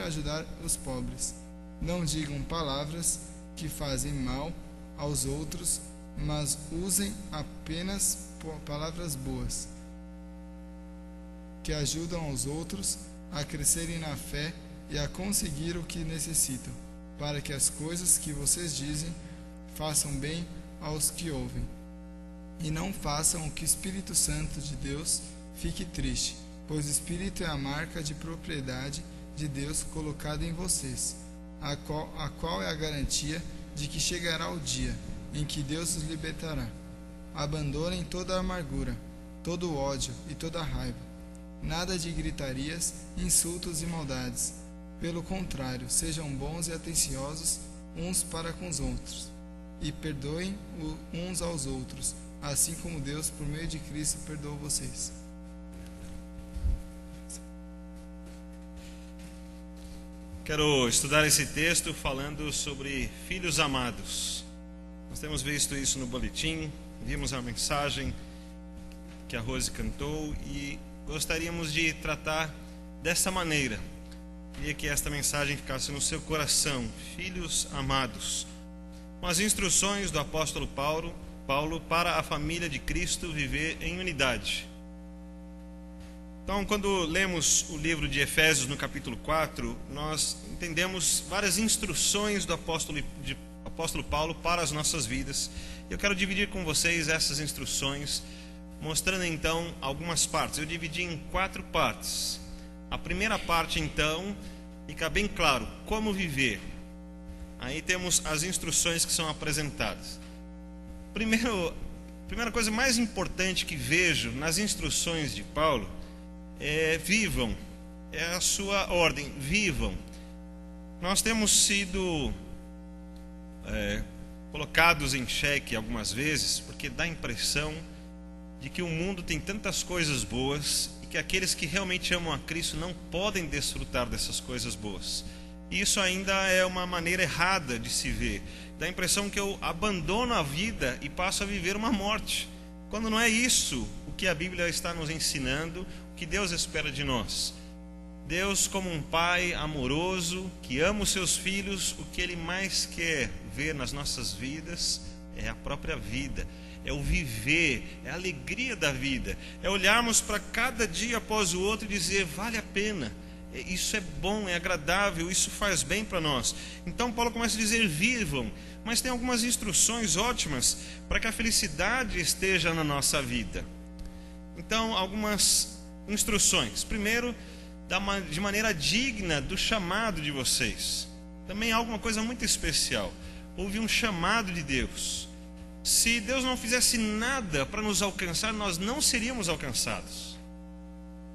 ajudar os pobres. Não digam palavras que fazem mal aos outros, mas usem apenas palavras boas, que ajudam os outros a crescerem na fé e a conseguir o que necessitam, para que as coisas que vocês dizem façam bem aos que ouvem. E não façam o que o Espírito Santo de Deus fique triste, pois o Espírito é a marca de propriedade de Deus colocada em vocês, a qual é a garantia de que chegará o dia em que Deus os libertará. Abandonem toda a amargura, todo o ódio e toda a raiva. Nada de gritarias, insultos e maldades. Pelo contrário, sejam bons e atenciosos uns para com os outros, e perdoem uns aos outros, assim como Deus, por meio de Cristo, perdoou vocês.
Quero estudar esse texto falando sobre filhos amados. Nós temos visto isso no boletim, vimos a mensagem que a Rose cantou e gostaríamos de tratar dessa maneira. Queria que esta mensagem ficasse no seu coração, filhos amados, com as instruções do apóstolo Paulo para a família de Cristo viver em unidade. Então, quando lemos o livro de Efésios no capítulo 4, nós entendemos várias instruções do apóstolo Paulo para as nossas vidas. Eu quero dividir com vocês essas instruções, mostrando então algumas partes. Eu dividi em 4 partes. A primeira parte, então, fica bem claro como viver. Aí temos as instruções que são apresentadas. Primeira coisa mais importante que vejo nas instruções de Paulo é vivam, é a sua ordem, vivam. Nós temos sido colocados em xeque algumas vezes, porque dá a impressão de que o mundo tem tantas coisas boas e que aqueles que realmente amam a Cristo não podem desfrutar dessas coisas boas. Isso ainda é uma maneira errada de se ver. Dá a impressão que eu abandono a vida e passo a viver uma morte, quando não é isso o que a Bíblia está nos ensinando, o que Deus espera de nós. Deus, como um pai amoroso, que ama os seus filhos, o que Ele mais quer ver nas nossas vidas é a própria vida, é o viver, é a alegria da vida, é olharmos para cada dia após o outro e dizer, vale a pena, isso é bom, é agradável, isso faz bem para nós. Então Paulo começa a dizer, vivam, mas tem algumas instruções ótimas para que a felicidade esteja na nossa vida. Então, algumas instruções. Primeiro, de maneira digna do chamado de vocês. Também há alguma coisa muito especial. Houve um chamado de Deus. Se Deus não fizesse nada para nos alcançar, nós não seríamos alcançados.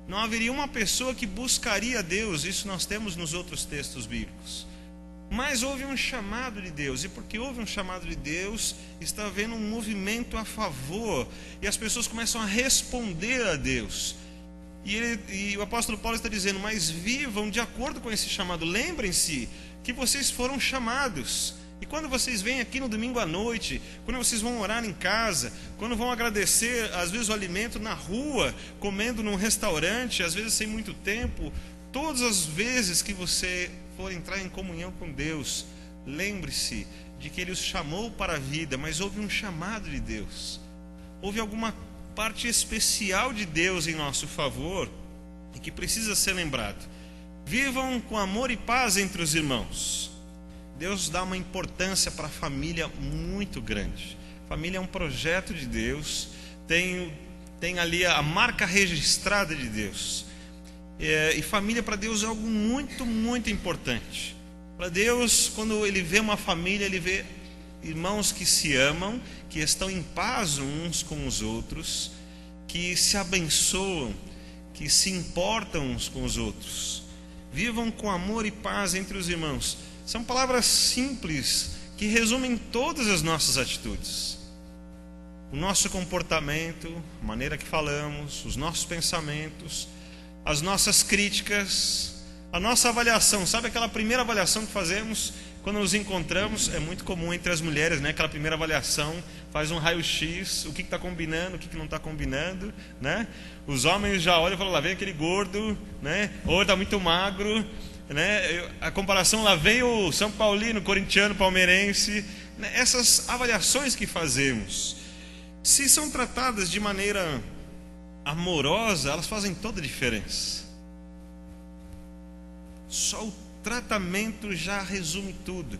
Não haveria uma pessoa que buscaria Deus. Isso nós temos nos outros textos bíblicos. Mas houve um chamado de Deus, e porque houve um chamado de Deus, está havendo um movimento a favor, e as pessoas começam a responder a Deus. E o apóstolo Paulo está dizendo, mas vivam de acordo com esse chamado. Lembrem-se que vocês foram chamados. E quando vocês vêm aqui no domingo à noite, quando vocês vão orar em casa, quando vão agradecer, às vezes, o alimento na rua, comendo num restaurante, às vezes sem muito tempo, todas as vezes que você for entrar em comunhão com Deus, lembre-se de que Ele os chamou para a vida, mas houve um chamado de Deus. Houve alguma parte especial de Deus em nosso favor e que precisa ser lembrado. Vivam com amor e paz entre os irmãos. Deus dá uma importância para a família muito grande. Família é um projeto de Deus, tem ali a marca registrada de Deus. E família para Deus é algo muito, muito importante. Para Deus, quando Ele vê uma família, Ele vê irmãos que se amam, que estão em paz uns com os outros, que se abençoam, que se importam uns com os outros. Vivam com amor e paz entre os irmãos. São palavras simples que resumem todas as nossas atitudes. O nosso comportamento, a maneira que falamos, os nossos pensamentos, as nossas críticas, A nossa avaliação, sabe aquela primeira avaliação que fazemos quando nos encontramos? É muito comum entre as mulheres, né? Aquela primeira avaliação, faz um raio-x, o que está combinando, o que não está combinando, né? Os homens já olham e falam, lá vem aquele gordo, né? Ou está muito magro, né? A comparação, lá vem o São Paulino, corintiano, palmeirense, né? Essas avaliações que fazemos, se são tratadas de maneira amorosa, elas fazem toda a diferença. Só o tratamento já resume tudo.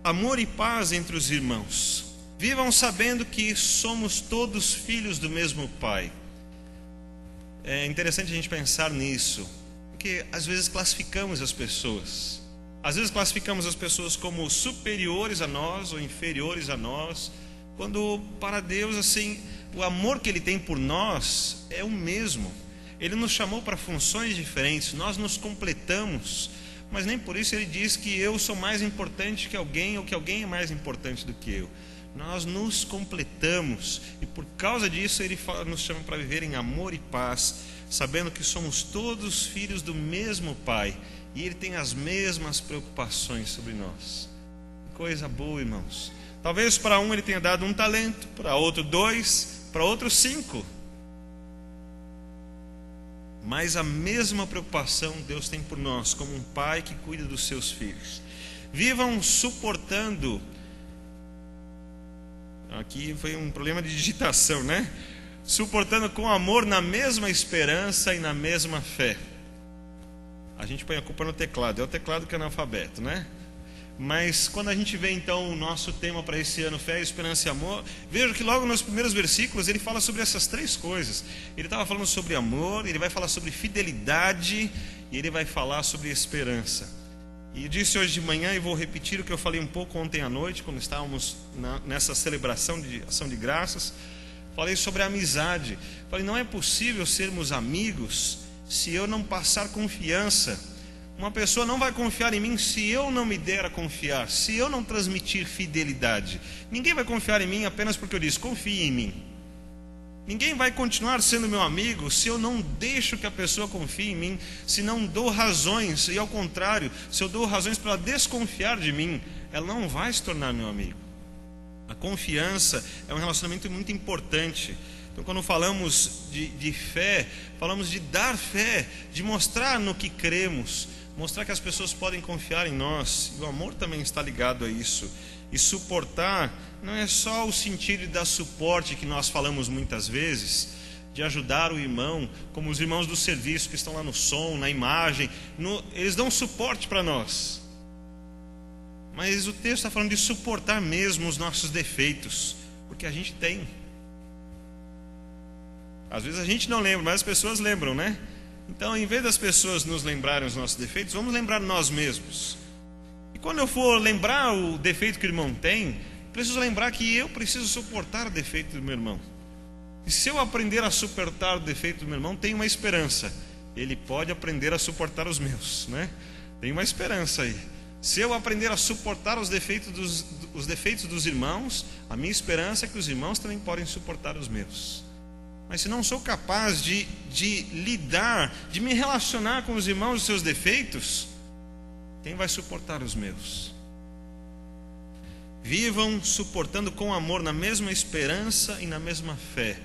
Amor e paz entre os irmãos. Vivam sabendo que somos todos filhos do mesmo Pai. É interessante a gente pensar nisso, porque às vezes classificamos as pessoas. Às vezes classificamos as pessoas como superiores a nós ou inferiores a nós, quando para Deus, assim, o amor que Ele tem por nós é o mesmo. Ele nos chamou para funções diferentes, nós nos completamos, mas nem por isso Ele diz que eu sou mais importante que alguém ou que alguém é mais importante do que eu. Nós nos completamos e por causa disso Ele nos chama para viver em amor e paz, sabendo que somos todos filhos do mesmo Pai e Ele tem as mesmas preocupações sobre nós. Coisa boa, irmãos. Talvez para um Ele tenha dado 1 talento, para outro 2, para outro 5. Mas a mesma preocupação Deus tem por nós, como um pai que cuida dos seus filhos. Vivam suportando. Aqui foi um problema de digitação, né? Suportando com amor na mesma esperança e na mesma fé. A gente põe a culpa no teclado, é o teclado que é analfabeto, né? Mas quando a gente vê então o nosso tema para esse ano, fé, esperança e amor, veja que logo nos primeiros versículos ele fala sobre essas 3 coisas. Ele estava falando sobre amor, ele vai falar sobre fidelidade e ele vai falar sobre esperança. E eu disse hoje de manhã, e vou repetir o que eu falei um pouco ontem à noite, quando estávamos nessa celebração de ação de graças. Falei sobre a amizade. Falei, não é possível sermos amigos se eu não passar confiança. Uma pessoa não vai confiar em mim se eu não me der a confiar, se eu não transmitir fidelidade. Ninguém vai confiar em mim apenas porque eu disse, confie em mim. Ninguém vai continuar sendo meu amigo se eu não deixo que a pessoa confie em mim, se não dou razões, e ao contrário, se eu dou razões para ela desconfiar de mim, ela não vai se tornar meu amigo. A confiança é um relacionamento muito importante. Então, quando falamos de fé, falamos de dar fé, de mostrar no que cremos, mostrar que as pessoas podem confiar em nós. E o amor também está ligado a isso. E suportar não é só o sentido de dar suporte que nós falamos muitas vezes, de ajudar o irmão, como os irmãos do serviço que estão lá no som, na imagem, eles dão suporte para nós. Mas o texto está falando de suportar mesmo os nossos defeitos, porque a gente tem. Às vezes a gente não lembra, mas as pessoas lembram, né? Então, em vez das pessoas nos lembrarem os nossos defeitos, vamos lembrar nós mesmos. E quando eu for lembrar o defeito que o irmão tem, preciso lembrar que eu preciso suportar o defeito do meu irmão. E se eu aprender a suportar o defeito do meu irmão, tem uma esperança. Ele pode aprender a suportar os meus, né? Tem uma esperança aí. Se eu aprender a suportar os defeitos dos irmãos, a minha esperança é que os irmãos também podem suportar os meus. Mas se não sou capaz de lidar, de me relacionar com os irmãos e os seus defeitos, quem vai suportar os meus? Vivam suportando com amor na mesma esperança e na mesma fé.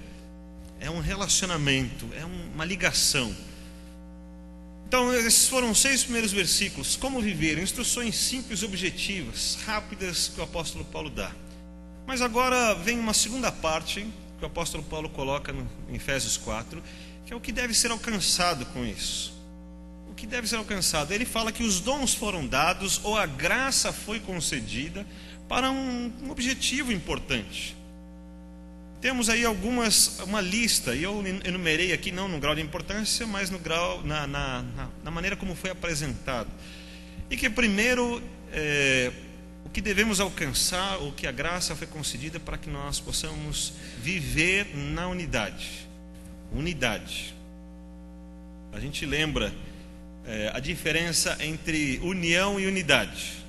É um relacionamento, é uma ligação. Então, esses foram os 6 primeiros versículos. Como viver? Instruções simples, objetivas, rápidas que o apóstolo Paulo dá. Mas agora vem uma segunda parte que o apóstolo Paulo coloca em Efésios 4, que é o que deve ser alcançado com isso. O que deve ser alcançado? Ele fala que os dons foram dados, ou a graça foi concedida, para um objetivo importante. Temos aí uma lista, e eu enumerei aqui não no grau de importância, mas no grau, na maneira como foi apresentado. E que primeiro, o que devemos alcançar, o que a graça foi concedida para que nós possamos viver na unidade. Unidade. A gente lembra a diferença entre união e unidade.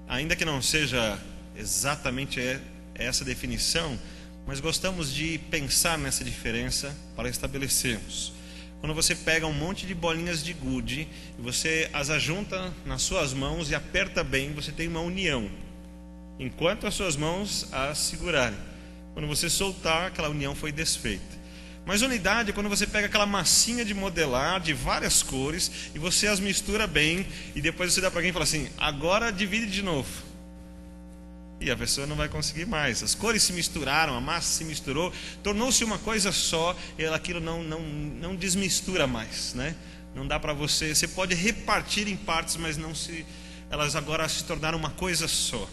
Ainda que não seja exatamente essa definição, mas gostamos de pensar nessa diferença para estabelecermos. quando você pega um monte de bolinhas de gude e você as ajunta nas suas mãos e aperta bem, você tem uma união, enquanto as suas mãos as segurarem. Quando você soltar, aquela união foi desfeita. Mas unidade é quando você pega aquela massinha de modelar de várias cores e você as mistura bem e depois você dá para alguém e fala assim: agora divide de novo. E a pessoa não vai conseguir mais. As cores se misturaram, a massa se misturou, tornou-se uma coisa só e aquilo não desmistura mais, né? Não dá para você pode repartir em partes, mas elas agora se tornaram uma coisa só.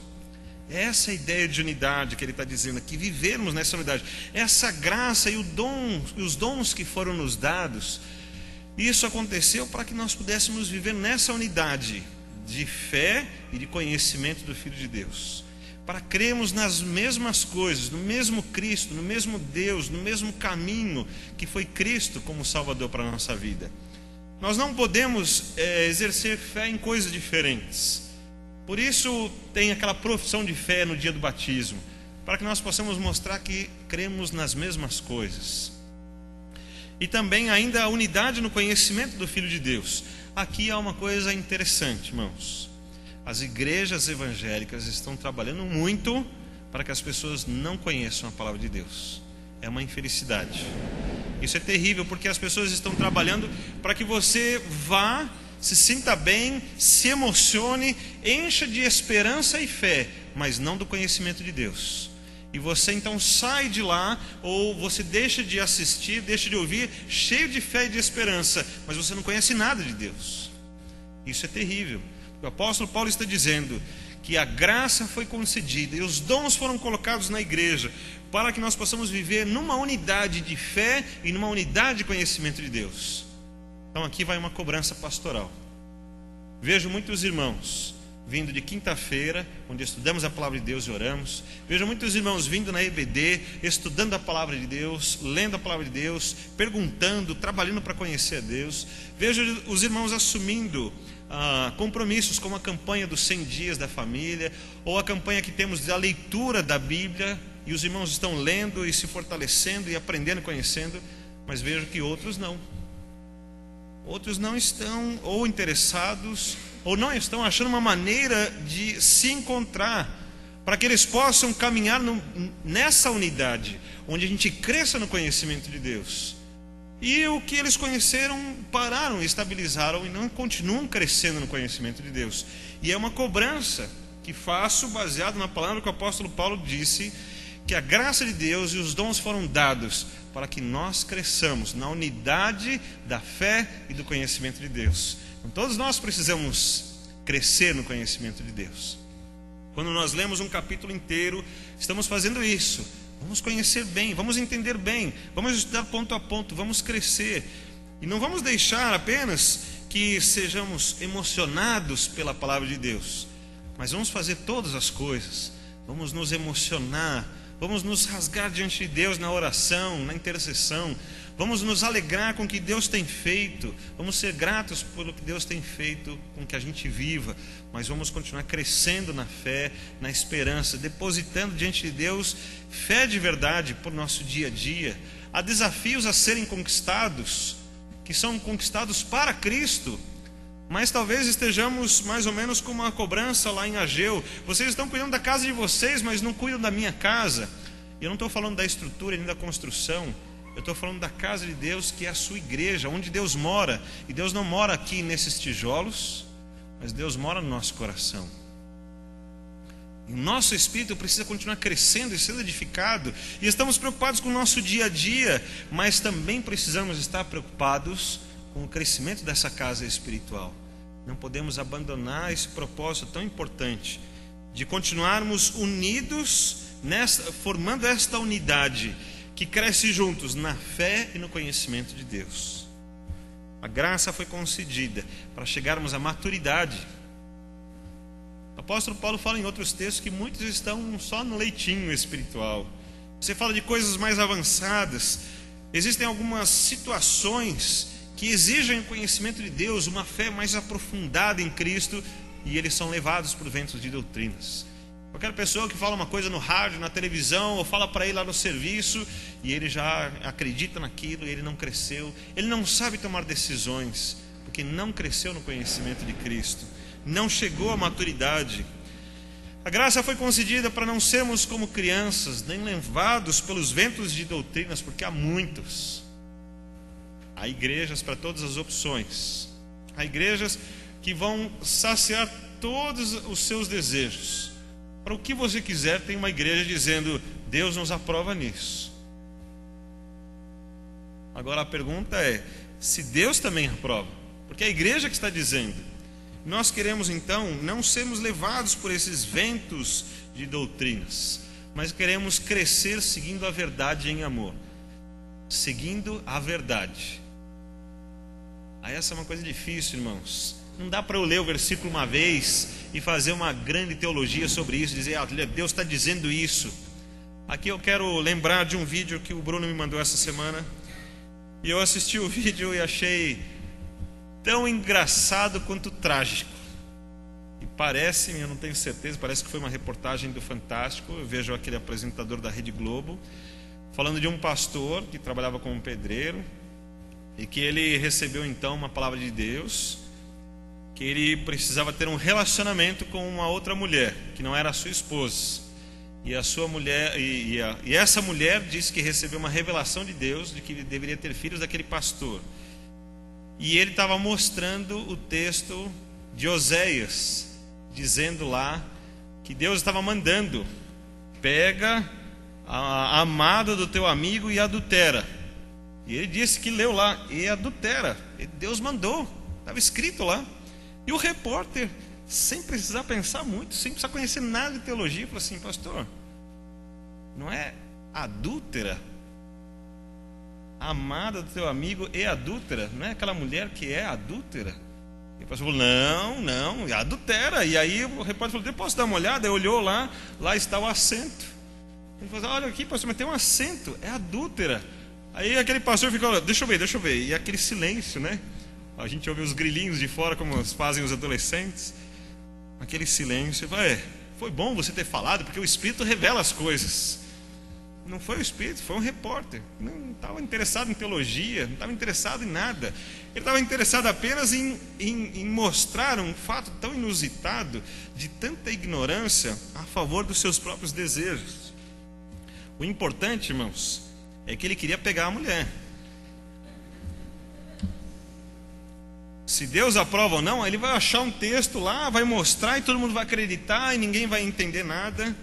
Essa ideia de unidade que ele está dizendo aqui, vivermos nessa unidade, essa graça e os dons que foram nos dados, isso aconteceu para que nós pudéssemos viver nessa unidade de fé e de conhecimento do Filho de Deus, para crermos nas mesmas coisas, no mesmo Cristo, no mesmo Deus, no mesmo caminho que foi Cristo como Salvador para a nossa vida. Nós não podemos exercer fé em coisas diferentes. Por isso tem aquela profissão de fé no dia do batismo, para que nós possamos mostrar que cremos nas mesmas coisas. E também ainda a unidade no conhecimento do Filho de Deus. Aqui há uma coisa interessante, irmãos. As igrejas evangélicas estão trabalhando muito para que as pessoas não conheçam a palavra de Deus. É uma infelicidade. Isso é terrível, porque as pessoas estão trabalhando para que você vá, se sinta bem, se emocione, encha de esperança e fé, mas não do conhecimento de Deus. E você então sai de lá, ou você deixa de assistir, deixa de ouvir, cheio de fé e de esperança, mas você não conhece nada de Deus. Isso é terrível. O apóstolo Paulo está dizendo que a graça foi concedida e os dons foram colocados na igreja para que nós possamos viver numa unidade de fé e numa unidade de conhecimento de Deus. Então aqui vai uma cobrança pastoral. Vejo muitos irmãos vindo de quinta-feira, onde estudamos a palavra de Deus e oramos. Vejo muitos irmãos vindo na EBD, estudando a palavra de Deus, lendo a palavra de Deus, perguntando, trabalhando para conhecer a Deus. Vejo os irmãos assumindo compromissos como a campanha dos 100 dias da família, ou a campanha que temos da leitura da Bíblia, e os irmãos estão lendo e se fortalecendo e aprendendo e conhecendo, mas vejo que outros não. Outros não estão ou interessados, ou não estão achando uma maneira de se encontrar, para que eles possam caminhar nessa unidade, onde a gente cresça no conhecimento de Deus. E o que eles conheceram, pararam, estabilizaram e não continuam crescendo no conhecimento de Deus. E é uma cobrança que faço baseado na palavra que o apóstolo Paulo disse, que a graça de Deus e os dons foram dados para que nós cresçamos na unidade da fé e do conhecimento de Deus. Então, todos nós precisamos crescer no conhecimento de Deus. Quando nós lemos um capítulo inteiro, estamos fazendo isso. Vamos conhecer bem, vamos entender bem, vamos estudar ponto a ponto, vamos crescer. E não vamos deixar apenas que sejamos emocionados pela palavra de Deus, mas vamos fazer todas as coisas, vamos nos emocionar, vamos nos rasgar diante de Deus na oração, na intercessão, vamos nos alegrar com o que Deus tem feito, vamos ser gratos pelo que Deus tem feito com que a gente viva, mas vamos continuar crescendo na fé, na esperança, depositando diante de Deus fé de verdade por nosso dia a dia. Há desafios a serem conquistados, que são conquistados para Cristo, mas talvez estejamos mais ou menos com uma cobrança lá em Ageu. Vocês estão cuidando da casa de vocês, mas não cuidam da minha casa. E eu não estou falando da estrutura nem da construção, eu estou falando da casa de Deus, que é a sua igreja, onde Deus mora. E Deus não mora aqui nesses tijolos, mas Deus mora no nosso coração. E o nosso espírito precisa continuar crescendo e sendo edificado. E estamos preocupados com o nosso dia a dia, mas também precisamos estar preocupados com o crescimento dessa casa espiritual. Não podemos abandonar esse propósito tão importante de continuarmos unidos, formando esta unidade que cresce juntos na fé e no conhecimento de Deus. A graça foi concedida para chegarmos à maturidade. O apóstolo Paulo fala em outros textos que muitos estão só no leitinho espiritual. Você fala de coisas mais avançadas. Existem algumas situações que exigem o conhecimento de Deus, uma fé mais aprofundada em Cristo, e eles são levados por ventos de doutrinas. Qualquer pessoa que fala uma coisa no rádio, na televisão, ou fala para ele lá no serviço, e ele já acredita naquilo, e ele não cresceu. Ele não sabe tomar decisões, porque não cresceu no conhecimento de Cristo, não chegou à maturidade. A graça foi concedida para não sermos como crianças, nem levados pelos ventos de doutrinas, porque há muitos. Há igrejas para todas as opções. Há igrejas que vão saciar todos os seus desejos. Para o que você quiser, tem uma igreja dizendo: Deus nos aprova nisso. Agora a pergunta é: se Deus também aprova? Porque é a igreja que está dizendo. Nós queremos então não sermos levados por esses ventos de doutrinas, mas queremos crescer seguindo a verdade em amor. Seguindo a verdade. Aí essa é uma coisa difícil, irmãos. Não dá para eu ler o versículo uma vez e fazer uma grande teologia sobre isso, dizer: Deus está dizendo isso. Aqui eu quero lembrar de um vídeo que o Bruno me mandou essa semana, e eu assisti o vídeo e achei tão engraçado quanto trágico. E parece, eu não tenho certeza, parece que foi uma reportagem do Fantástico. Eu vejo aquele apresentador da Rede Globo falando de um pastor que trabalhava como pedreiro, e que ele recebeu então uma palavra de Deus, que ele precisava ter um relacionamento com uma outra mulher, que não era a sua esposa. E a sua mulher, e essa mulher disse que recebeu uma revelação de Deus de que ele deveria ter filhos daquele pastor. E ele estava mostrando o texto de Oséias, dizendo lá que Deus estava mandando: pega a amada do teu amigo e adultera. E ele disse que leu lá: e adultera. E Deus mandou, estava escrito lá. E o repórter, sem precisar pensar muito, sem precisar conhecer nada de teologia, falou assim: pastor, não é adúltera? Amada do teu amigo e adúltera? Não é aquela mulher que é adúltera? E o pastor falou: não, é adúltera. E aí o repórter falou: posso dar uma olhada? Ele olhou lá está o acento. Ele falou: olha aqui, pastor, mas tem um acento, é adúltera. Aí aquele pastor ficou: deixa eu ver. E aquele silêncio, né? A gente ouve os grilinhos de fora, como fazem os adolescentes. Aquele silêncio. Foi bom você ter falado, porque o Espírito revela as coisas. Não foi o Espírito, foi um repórter. Não estava interessado em teologia, não estava interessado em nada. Ele estava interessado apenas em mostrar um fato tão inusitado, de tanta ignorância, a favor dos seus próprios desejos. O importante, irmãos, é que ele queria pegar a mulher. Se Deus aprova ou não, ele vai achar um texto lá, vai mostrar e todo mundo vai acreditar e ninguém vai entender nada.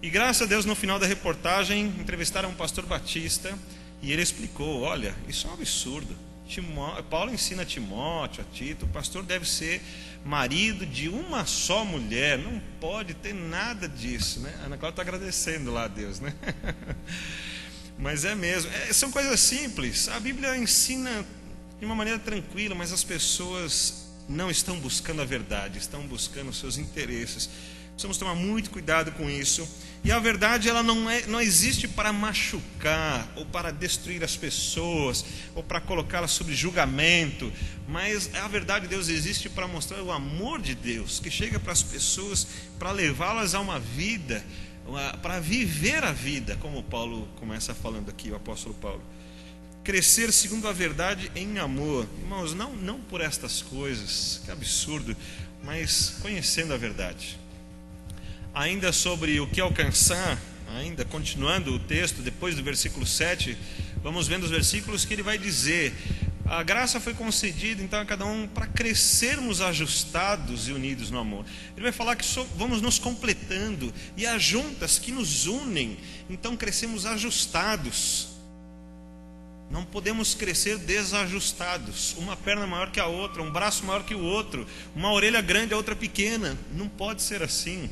E graças a Deus, no final da reportagem, entrevistaram um pastor batista e ele explicou: olha, isso é um absurdo. Paulo ensina a Timóteo, a Tito, o pastor deve ser marido de uma só mulher, não pode ter nada disso, né? A Ana Cláudia está agradecendo lá a Deus, né? Mas é mesmo, são coisas simples. A Bíblia ensina de uma maneira tranquila, mas as pessoas não estão buscando a verdade, estão buscando os seus interesses. Precisamos tomar muito cuidado com isso. E a verdade, ela não existe para machucar, ou para destruir as pessoas, ou para colocá-las sob julgamento, mas a verdade de Deus existe para mostrar o amor de Deus, que chega para as pessoas, para levá-las a uma vida, para viver a vida, como Paulo começa falando aqui, o apóstolo Paulo. Crescer segundo a verdade em amor. Irmãos, não por estas coisas, que absurdo, mas conhecendo a verdade. Ainda sobre o que alcançar, ainda continuando o texto, depois do versículo 7, vamos vendo os versículos que ele vai dizer: a graça foi concedida então a cada um para crescermos ajustados e unidos no amor. Ele vai falar que vamos nos completando, e as juntas que nos unem, então crescemos ajustados. Não podemos crescer desajustados, uma perna maior que a outra, um braço maior que o outro, uma orelha grande, a outra pequena. Não pode ser assim.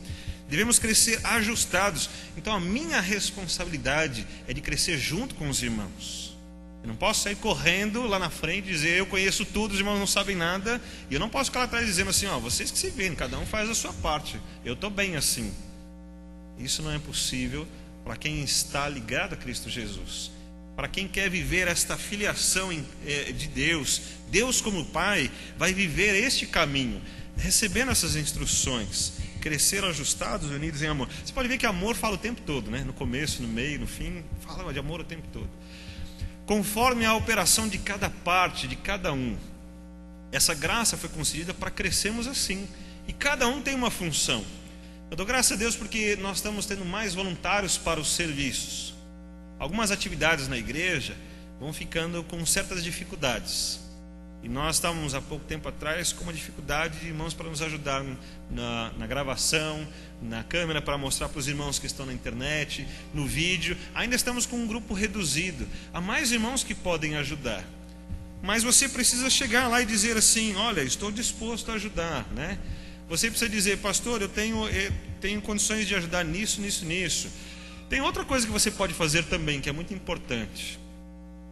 Devemos crescer ajustados. Então a minha responsabilidade é de crescer junto com os irmãos. Eu não posso sair correndo lá na frente e dizer: eu conheço tudo, os irmãos não sabem nada. E eu não posso ficar lá atrás dizendo assim: vocês que se veem, cada um faz a sua parte, eu estou bem assim. Isso não é possível para quem está ligado a Cristo Jesus. Para quem quer viver esta filiação de Deus, Deus como Pai vai viver este caminho, recebendo essas instruções. crescer ajustados, unidos em amor. Você pode ver que amor fala o tempo todo, né? No começo, no meio, no fim, fala de amor o tempo todo. Conforme a operação de cada parte, de cada um. Essa graça foi concedida para crescermos assim. E cada um tem uma função. Eu dou graças a Deus porque nós estamos tendo mais voluntários para os serviços. Algumas atividades na igreja vão ficando com certas dificuldades. E nós estávamos há pouco tempo atrás com uma dificuldade de irmãos para nos ajudar na gravação, na câmera para mostrar para os irmãos que estão na internet, no vídeo. Ainda estamos com um grupo reduzido. Há mais irmãos que podem ajudar. Mas você precisa chegar lá e dizer assim: olha, estou disposto a ajudar, né? Você precisa dizer: pastor, eu tenho condições de ajudar nisso, nisso, nisso. Tem outra coisa que você pode fazer também, que é muito importante.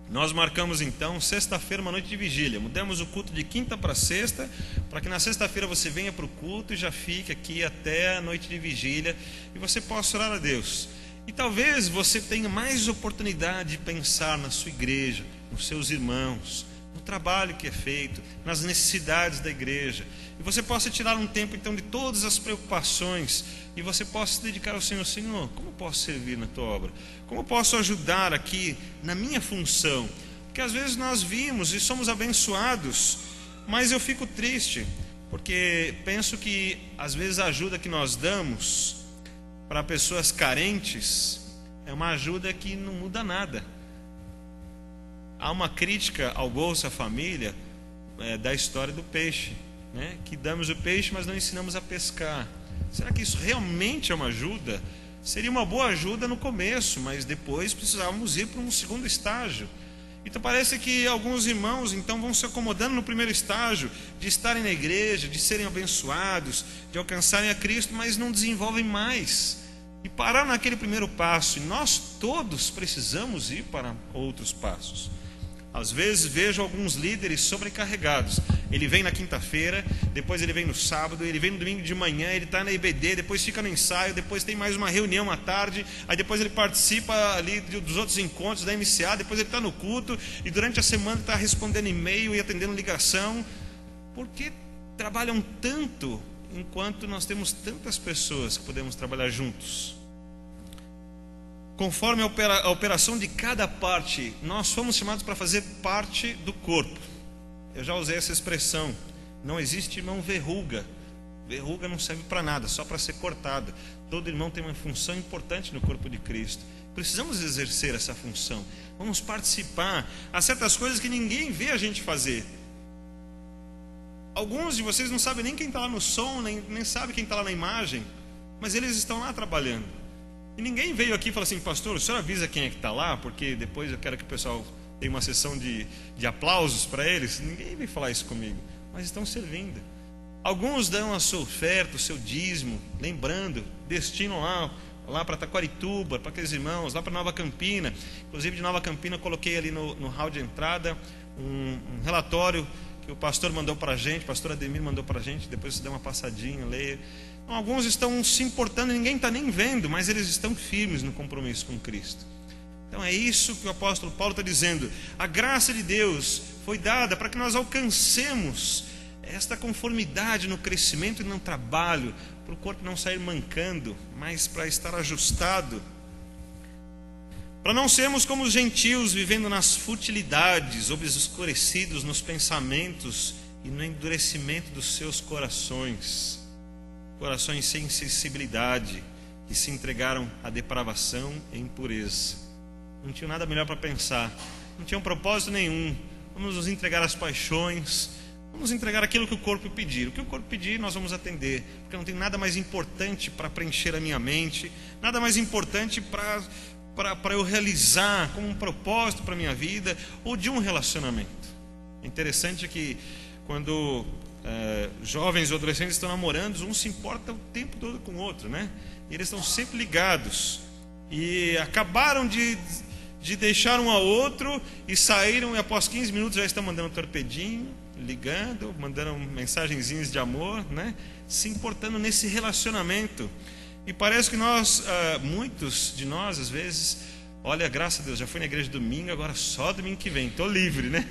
Nós marcamos então sexta-feira uma noite de vigília. Mudamos o culto de quinta para sexta, para que na sexta-feira você venha para o culto e já fique aqui até a noite de vigília e você possa orar a Deus. E talvez você tenha mais oportunidade de pensar na sua igreja, nos seus irmãos, no trabalho que é feito, nas necessidades da igreja. E você possa tirar um tempo então de todas as preocupações e você possa se dedicar ao Senhor. Senhor, como posso servir na tua obra? Como posso ajudar aqui na minha função? Porque às vezes nós vimos e somos abençoados, mas eu fico triste, porque penso que às vezes a ajuda que nós damos para pessoas carentes é uma ajuda que não muda nada. Há uma crítica ao Bolsa Família da história do peixe, né? Que damos o peixe, mas não ensinamos a pescar. Será que isso realmente é uma ajuda? Seria uma boa ajuda no começo, mas depois precisávamos ir para um segundo estágio. Então parece que alguns irmãos então vão se acomodando no primeiro estágio, de estarem na igreja, de serem abençoados, de alcançarem a Cristo, mas não desenvolvem mais. E parar naquele primeiro passo. E nós todos precisamos ir para outros passos. Às vezes vejo alguns líderes sobrecarregados. Ele vem na quinta-feira, depois ele vem no sábado, ele vem no domingo de manhã, ele está na IBD, depois fica no ensaio, depois tem mais uma reunião à tarde, aí depois ele participa ali dos outros encontros da MCA, depois ele está no culto, e durante a semana está respondendo e-mail e atendendo ligação. Por que trabalham tanto enquanto nós temos tantas pessoas que podemos trabalhar juntos? Conforme a operação de cada parte, nós fomos chamados para fazer parte do corpo. Eu já usei essa expressão. Não existe irmão verruga. Verruga não serve para nada, só para ser cortada. Todo irmão tem uma função importante no corpo de Cristo. Precisamos exercer essa função. Vamos participar. Há certas coisas que ninguém vê a gente fazer. Alguns de vocês não sabem nem quem está lá no som, nem sabem quem está lá na imagem, mas eles estão lá trabalhando. E ninguém veio aqui e falou assim: pastor, o senhor avisa quem é que está lá, porque depois eu quero que o pessoal tenha uma sessão de aplausos para eles. Ninguém veio falar isso comigo, mas estão servindo. Alguns dão a sua oferta, o seu dízimo, lembrando, destinam lá para Taquarituba, para aqueles irmãos, lá para Nova Campina. Inclusive de Nova Campina eu coloquei ali no hall de entrada um relatório que o pastor mandou para a gente, o pastor Ademir mandou para a gente. Depois você dá uma passadinha, leia. Então, alguns estão se importando, ninguém está nem vendo, mas eles estão firmes no compromisso com Cristo. Então é isso que o apóstolo Paulo está dizendo. A graça de Deus foi dada para que nós alcancemos esta conformidade no crescimento e no trabalho, para o corpo não sair mancando, mas para estar ajustado, para não sermos como os gentios, vivendo nas futilidades, obscurecidos nos pensamentos e no endurecimento dos seus corações sem sensibilidade, que se entregaram à depravação e impureza. Não tinham nada melhor para pensar, não tinham propósito nenhum. Vamos nos entregar às paixões, vamos entregar aquilo que o corpo pedir. O que o corpo pedir nós vamos atender, porque não tem nada mais importante para preencher a minha mente, nada mais importante para eu realizar como um propósito para a minha vida, ou de um relacionamento. É interessante que quando jovens ou adolescentes estão namorando, um se importa o tempo todo com o outro, né? E eles estão sempre ligados, e acabaram de deixar um ao outro e saíram, e após 15 minutos já estão mandando torpedinho, ligando, mandando mensagenzinhas de amor, né? Se importando nesse relacionamento. E parece que nós, muitos de nós, às vezes, olha, graças a Deus, já fui na igreja domingo, agora só domingo que vem, estou livre, né?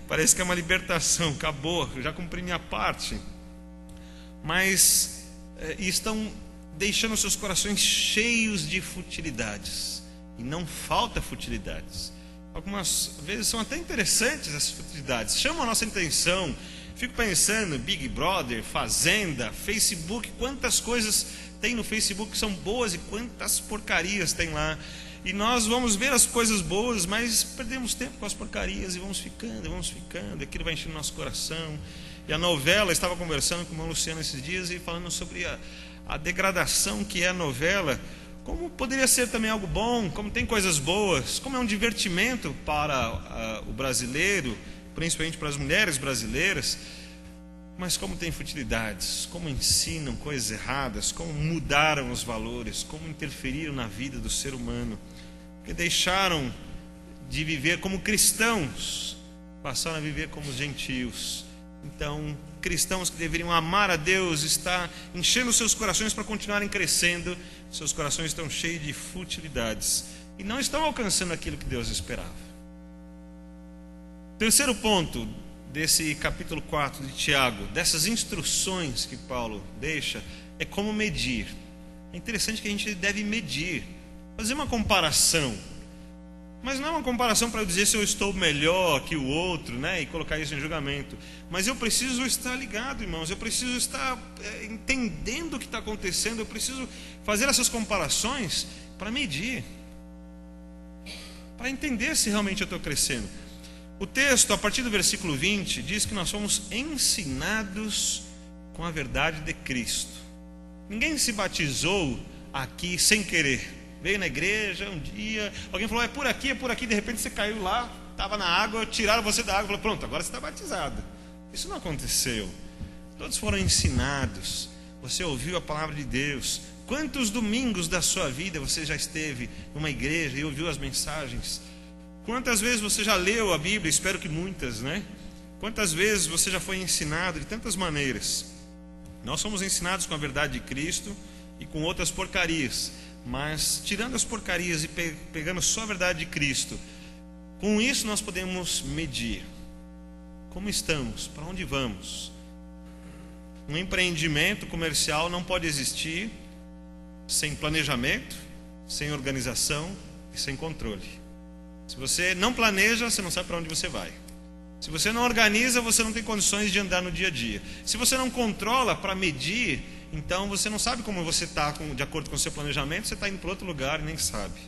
Parece que é uma libertação, acabou, eu já cumpri minha parte. Mas e estão deixando seus corações cheios de futilidades. E não falta futilidades. Algumas vezes são até interessantes essas futilidades, chamam a nossa atenção. Fico pensando, Big Brother, Fazenda, Facebook, quantas coisas tem no Facebook que são boas e quantas porcarias tem lá. E nós vamos ver as coisas boas, mas perdemos tempo com as porcarias e vamos ficando, aquilo vai enchendo nosso coração. E a novela, estava conversando com o irmão Luciano esses dias e falando sobre a degradação que é a novela, como poderia ser também algo bom, como tem coisas boas, como é um divertimento para o brasileiro, principalmente para as mulheres brasileiras, mas como tem futilidades, como ensinam coisas erradas, como mudaram os valores, como interferiram na vida do ser humano, que deixaram de viver como cristãos, passaram a viver como gentios. Então, cristãos que deveriam amar a Deus, está enchendo seus corações para continuarem crescendo, seus corações estão cheios de futilidades e não estão alcançando aquilo que Deus esperava. Terceiro ponto desse capítulo 4 de Tiago, dessas instruções que Paulo deixa, é como medir. É interessante que a gente deve medir, fazer uma comparação, mas não é uma comparação para eu dizer se eu estou melhor que o outro, né, e colocar isso em julgamento, mas eu preciso estar ligado, irmãos, eu preciso estar entendendo o que está acontecendo, eu preciso fazer essas comparações para medir, para entender se realmente eu estou crescendo. O texto, a partir do versículo 20, diz que nós somos ensinados com a verdade de Cristo. Ninguém se batizou aqui sem querer. Veio na igreja um dia, alguém falou, é por aqui, de repente você caiu lá, estava na água, tiraram você da água, falou, pronto, agora você está batizado. Isso não aconteceu. Todos foram ensinados. Você ouviu a palavra de Deus. Quantos domingos da sua vida você já esteve numa igreja e ouviu as mensagens? Quantas vezes você já leu a Bíblia? Espero que muitas, né? Quantas vezes você já foi ensinado de tantas maneiras? Nós somos ensinados com a verdade de Cristo e com outras porcarias, mas tirando as porcarias e pegando só a verdade de Cristo, com isso nós podemos medir como estamos, para onde vamos. Um empreendimento comercial não pode existir sem planejamento, sem organização e sem controle. Se você não planeja, você não sabe para onde você vai. Se você não organiza, você não tem condições de andar no dia a dia. Se você não controla para medir, então você não sabe como você está de acordo com o seu planejamento, você está indo para outro lugar e nem sabe.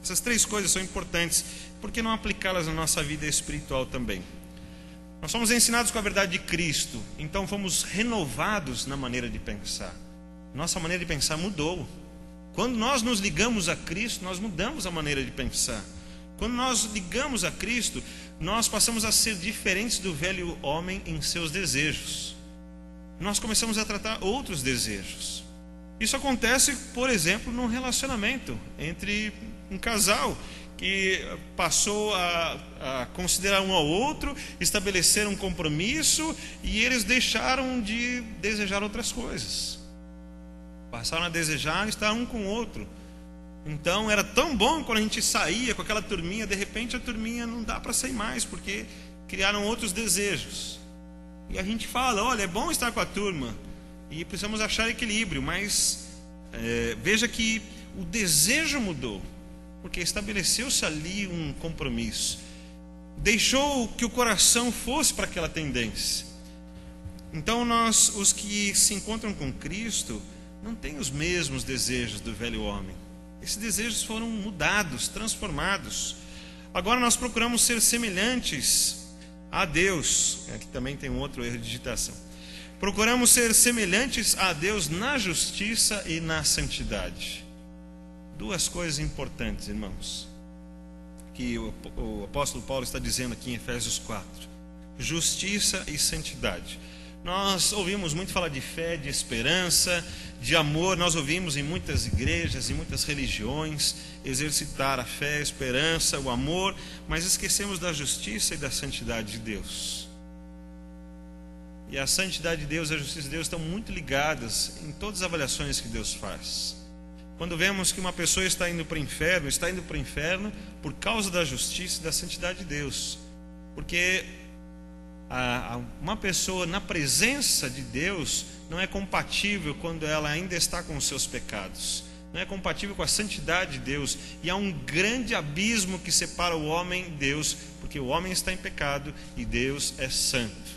Essas três coisas são importantes, por que não aplicá-las na nossa vida espiritual também? Nós somos ensinados com a verdade de Cristo, então fomos renovados na maneira de pensar. Nossa maneira de pensar mudou. Quando nós nos ligamos a Cristo, nós mudamos a maneira de pensar. Quando nós ligamos a Cristo, nós passamos a ser diferentes do velho homem em seus desejos. Nós começamos a tratar outros desejos. Isso acontece, por exemplo, num relacionamento entre um casal que passou a considerar um ao outro, estabelecer um compromisso e eles deixaram de desejar outras coisas. Passaram a desejar estar um com o outro. Então era tão bom quando a gente saía com aquela turminha, de repente a turminha não dá para sair mais, porque criaram outros desejos. E a gente fala, olha, é bom estar com a turma, e precisamos achar equilíbrio, mas veja que o desejo mudou, porque estabeleceu-se ali um compromisso. Deixou que o coração fosse para aquela tendência. Então nós, os que se encontram com Cristo, não têm os mesmos desejos do velho homem. Esses desejos foram mudados, transformados. Agora nós procuramos ser semelhantes a Deus. Aqui também tem um outro erro de digitação. Procuramos ser semelhantes a Deus na justiça e na santidade. Duas coisas importantes, irmãos, que o apóstolo Paulo está dizendo aqui em Efésios 4. Justiça e santidade. Nós ouvimos muito falar de fé, de esperança, de amor. Nós ouvimos em muitas igrejas, em muitas religiões, exercitar a fé, a esperança, o amor, mas esquecemos da justiça e da santidade de Deus. E a santidade de Deus e a justiça de Deus estão muito ligadas em todas as avaliações que Deus faz. Quando vemos que uma pessoa está indo para o inferno por causa da justiça e da santidade de Deus. Porque uma pessoa na presença de Deus não é compatível quando ela ainda está com os seus pecados. Não é compatível com a santidade de Deus. E há um grande abismo que separa o homem de Deus, porque o homem está em pecado e Deus é santo.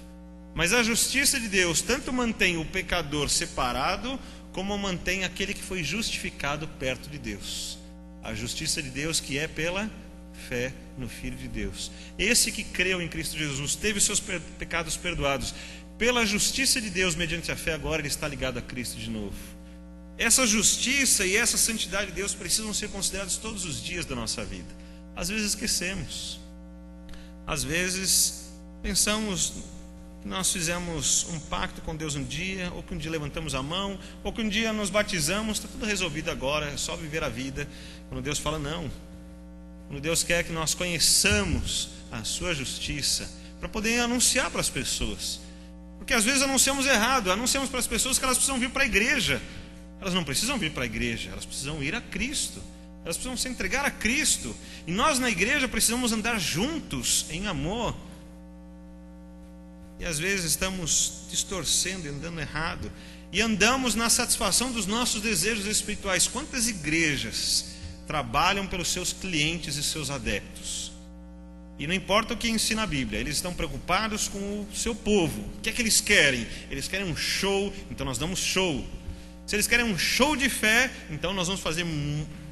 Mas a justiça de Deus tanto mantém o pecador separado, como mantém aquele que foi justificado perto de Deus. A justiça de Deus que é pela fé no Filho de Deus. Esse que creu em Cristo Jesus, teve seus pecados perdoados. Pela justiça de Deus, mediante a fé, agora ele está ligado a Cristo de novo. Essa justiça e essa santidade de Deus precisam ser considerados todos os dias da nossa vida. Às vezes esquecemos. Às vezes pensamos que nós fizemos um pacto com Deus um dia, ou que um dia levantamos a mão, ou que um dia nos batizamos, está tudo resolvido agora, é só viver a vida. Quando Deus fala não. Quando Deus quer que nós conheçamos a sua justiça, para poder anunciar para as pessoas. Porque às vezes anunciamos errado, anunciamos para as pessoas que elas precisam vir para a igreja. Elas não precisam vir para a igreja, elas precisam ir a Cristo. Elas precisam se entregar a Cristo. E nós na igreja precisamos andar juntos em amor. E às vezes estamos distorcendo e andando errado. E andamos na satisfação dos nossos desejos espirituais. Quantas igrejas trabalham pelos seus clientes e seus adeptos? E não importa o que ensina a Bíblia, eles estão preocupados com o seu povo. O que é que eles querem? Eles querem um show, então nós damos show. Se eles querem um show de fé, então nós vamos fazer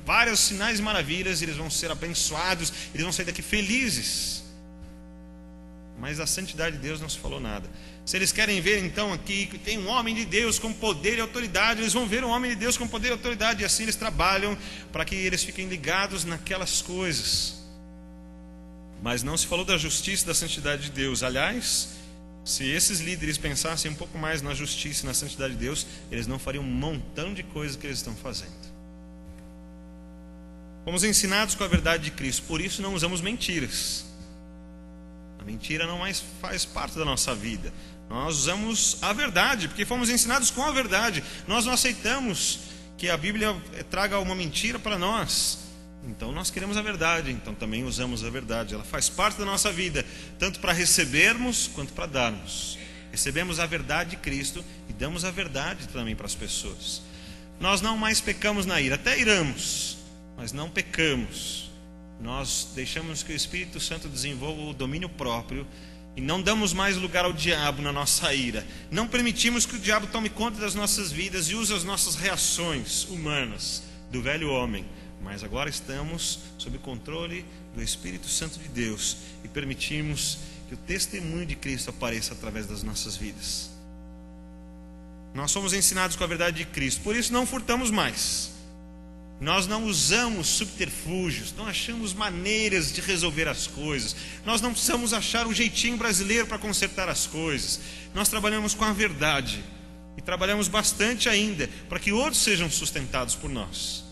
vários sinais e maravilhas, e eles vão ser abençoados, eles vão sair daqui felizes. Mas a santidade de Deus não se falou nada. Se eles querem ver então aqui que tem um homem de Deus com poder e autoridade, eles vão ver um homem de Deus com poder e autoridade, e assim eles trabalham para que eles fiquem ligados naquelas coisas. Mas não se falou da justiça e da santidade de Deus. Aliás, se esses líderes pensassem um pouco mais na justiça e na santidade de Deus, eles não fariam um montão de coisas que eles estão fazendo. Fomos ensinados com a verdade de Cristo, por isso não usamos mentiras. A mentira não mais faz parte da nossa vida. Nós usamos a verdade, porque fomos ensinados com a verdade. Nós não aceitamos que a Bíblia traga uma mentira para nós. Então nós queremos a verdade, então também usamos a verdade. Ela faz parte da nossa vida, tanto para recebermos quanto para darmos. Recebemos a verdade de Cristo e damos a verdade também para as pessoas. Nós não mais pecamos na ira, até iramos, mas não pecamos. Nós deixamos que o Espírito Santo desenvolva o domínio próprio e não damos mais lugar ao diabo na nossa ira. Não permitimos que o diabo tome conta das nossas vidas e use as nossas reações humanas do velho homem. Mas agora estamos sob o controle do Espírito Santo de Deus e permitimos que o testemunho de Cristo apareça através das nossas vidas. Nós somos ensinados com a verdade de Cristo, por isso não furtamos mais. Nós não usamos subterfúgios, não achamos maneiras de resolver as coisas. Nós não precisamos achar o jeitinho brasileiro para consertar as coisas. Nós trabalhamos com a verdade e trabalhamos bastante ainda para que outros sejam sustentados por nós.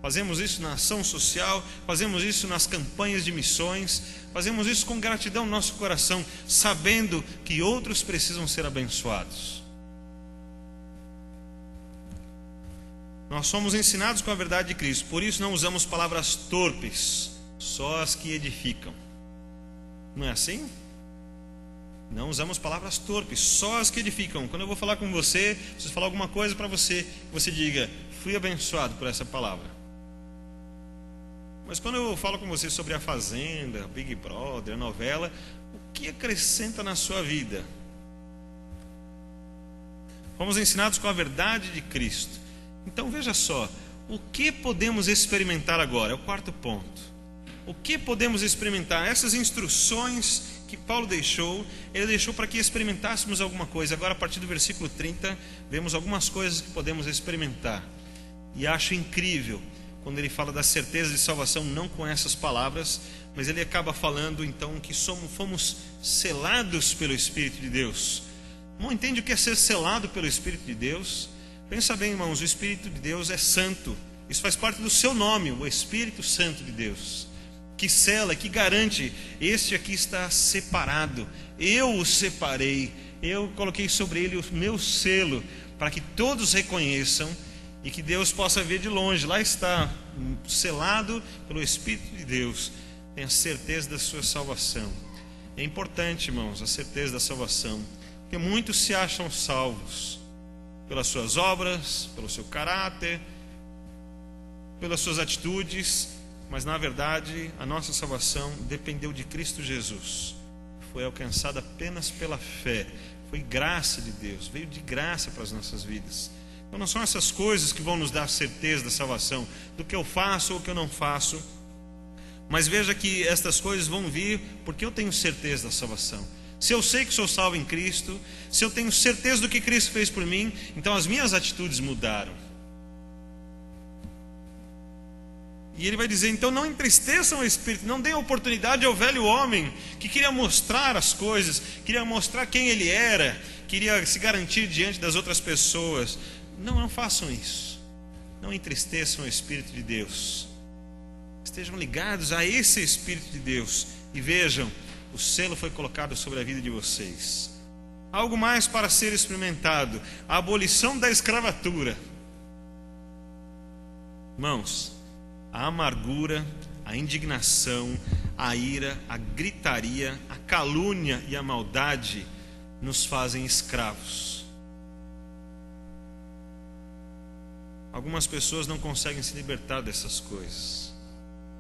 Fazemos isso na ação social, fazemos isso nas campanhas de missões, fazemos isso com gratidão no nosso coração, sabendo que outros precisam ser abençoados. Nós somos ensinados com a verdade de Cristo, por isso não usamos palavras torpes, só as que edificam. Não é assim? Não usamos palavras torpes, só as que edificam. Quando eu vou falar com você, preciso falar alguma coisa para você, que você diga, fui abençoado por essa palavra. Mas quando eu falo com você sobre a Fazenda, Big Brother, a novela, o que acrescenta na sua vida? Fomos ensinados com a verdade de Cristo. Então veja só, o que podemos experimentar agora? É o quarto ponto. O que podemos experimentar? Essas instruções que Paulo deixou, ele deixou para que experimentássemos alguma coisa. Agora a partir do versículo 30, vemos algumas coisas que podemos experimentar. E acho incrível quando ele fala da certeza de salvação, não com essas palavras, mas ele acaba falando então que fomos selados pelo Espírito de Deus. Não entende o que é ser selado pelo Espírito de Deus? Pensa bem, irmãos, o Espírito de Deus é santo. Isso faz parte do seu nome, o Espírito Santo de Deus, que sela, que garante, este aqui está separado, eu o separei, eu coloquei sobre ele o meu selo, para que todos reconheçam e que Deus possa ver de longe. Lá está, selado pelo Espírito de Deus, tem a certeza da sua salvação. É importante, irmãos, a certeza da salvação, porque muitos se acham salvos, pelas suas obras, pelo seu caráter, pelas suas atitudes, mas na verdade a nossa salvação dependeu de Cristo Jesus. Foi alcançada apenas pela fé. Foi graça de Deus, veio de graça para as nossas vidas. Então não são essas coisas que vão nos dar certeza da salvação, do que eu faço ou que eu não faço. Mas veja que estas coisas vão vir porque eu tenho certeza da salvação. Se eu sei que sou salvo em Cristo, se eu tenho certeza do que Cristo fez por mim, então as minhas atitudes mudaram. E ele vai dizer, então não entristeçam o Espírito, não deem oportunidade ao velho homem, que queria mostrar as coisas, queria mostrar quem ele era, queria se garantir diante das outras pessoas. Não façam isso. Não entristeçam o Espírito de Deus. Estejam ligados a esse Espírito de Deus. E vejam, o selo foi colocado sobre a vida de vocês. Algo mais para ser experimentado: a abolição da escravatura. Irmãos, a amargura, a indignação, a ira, a gritaria, a calúnia e a maldade nos fazem escravos. Algumas pessoas não conseguem se libertar dessas coisas.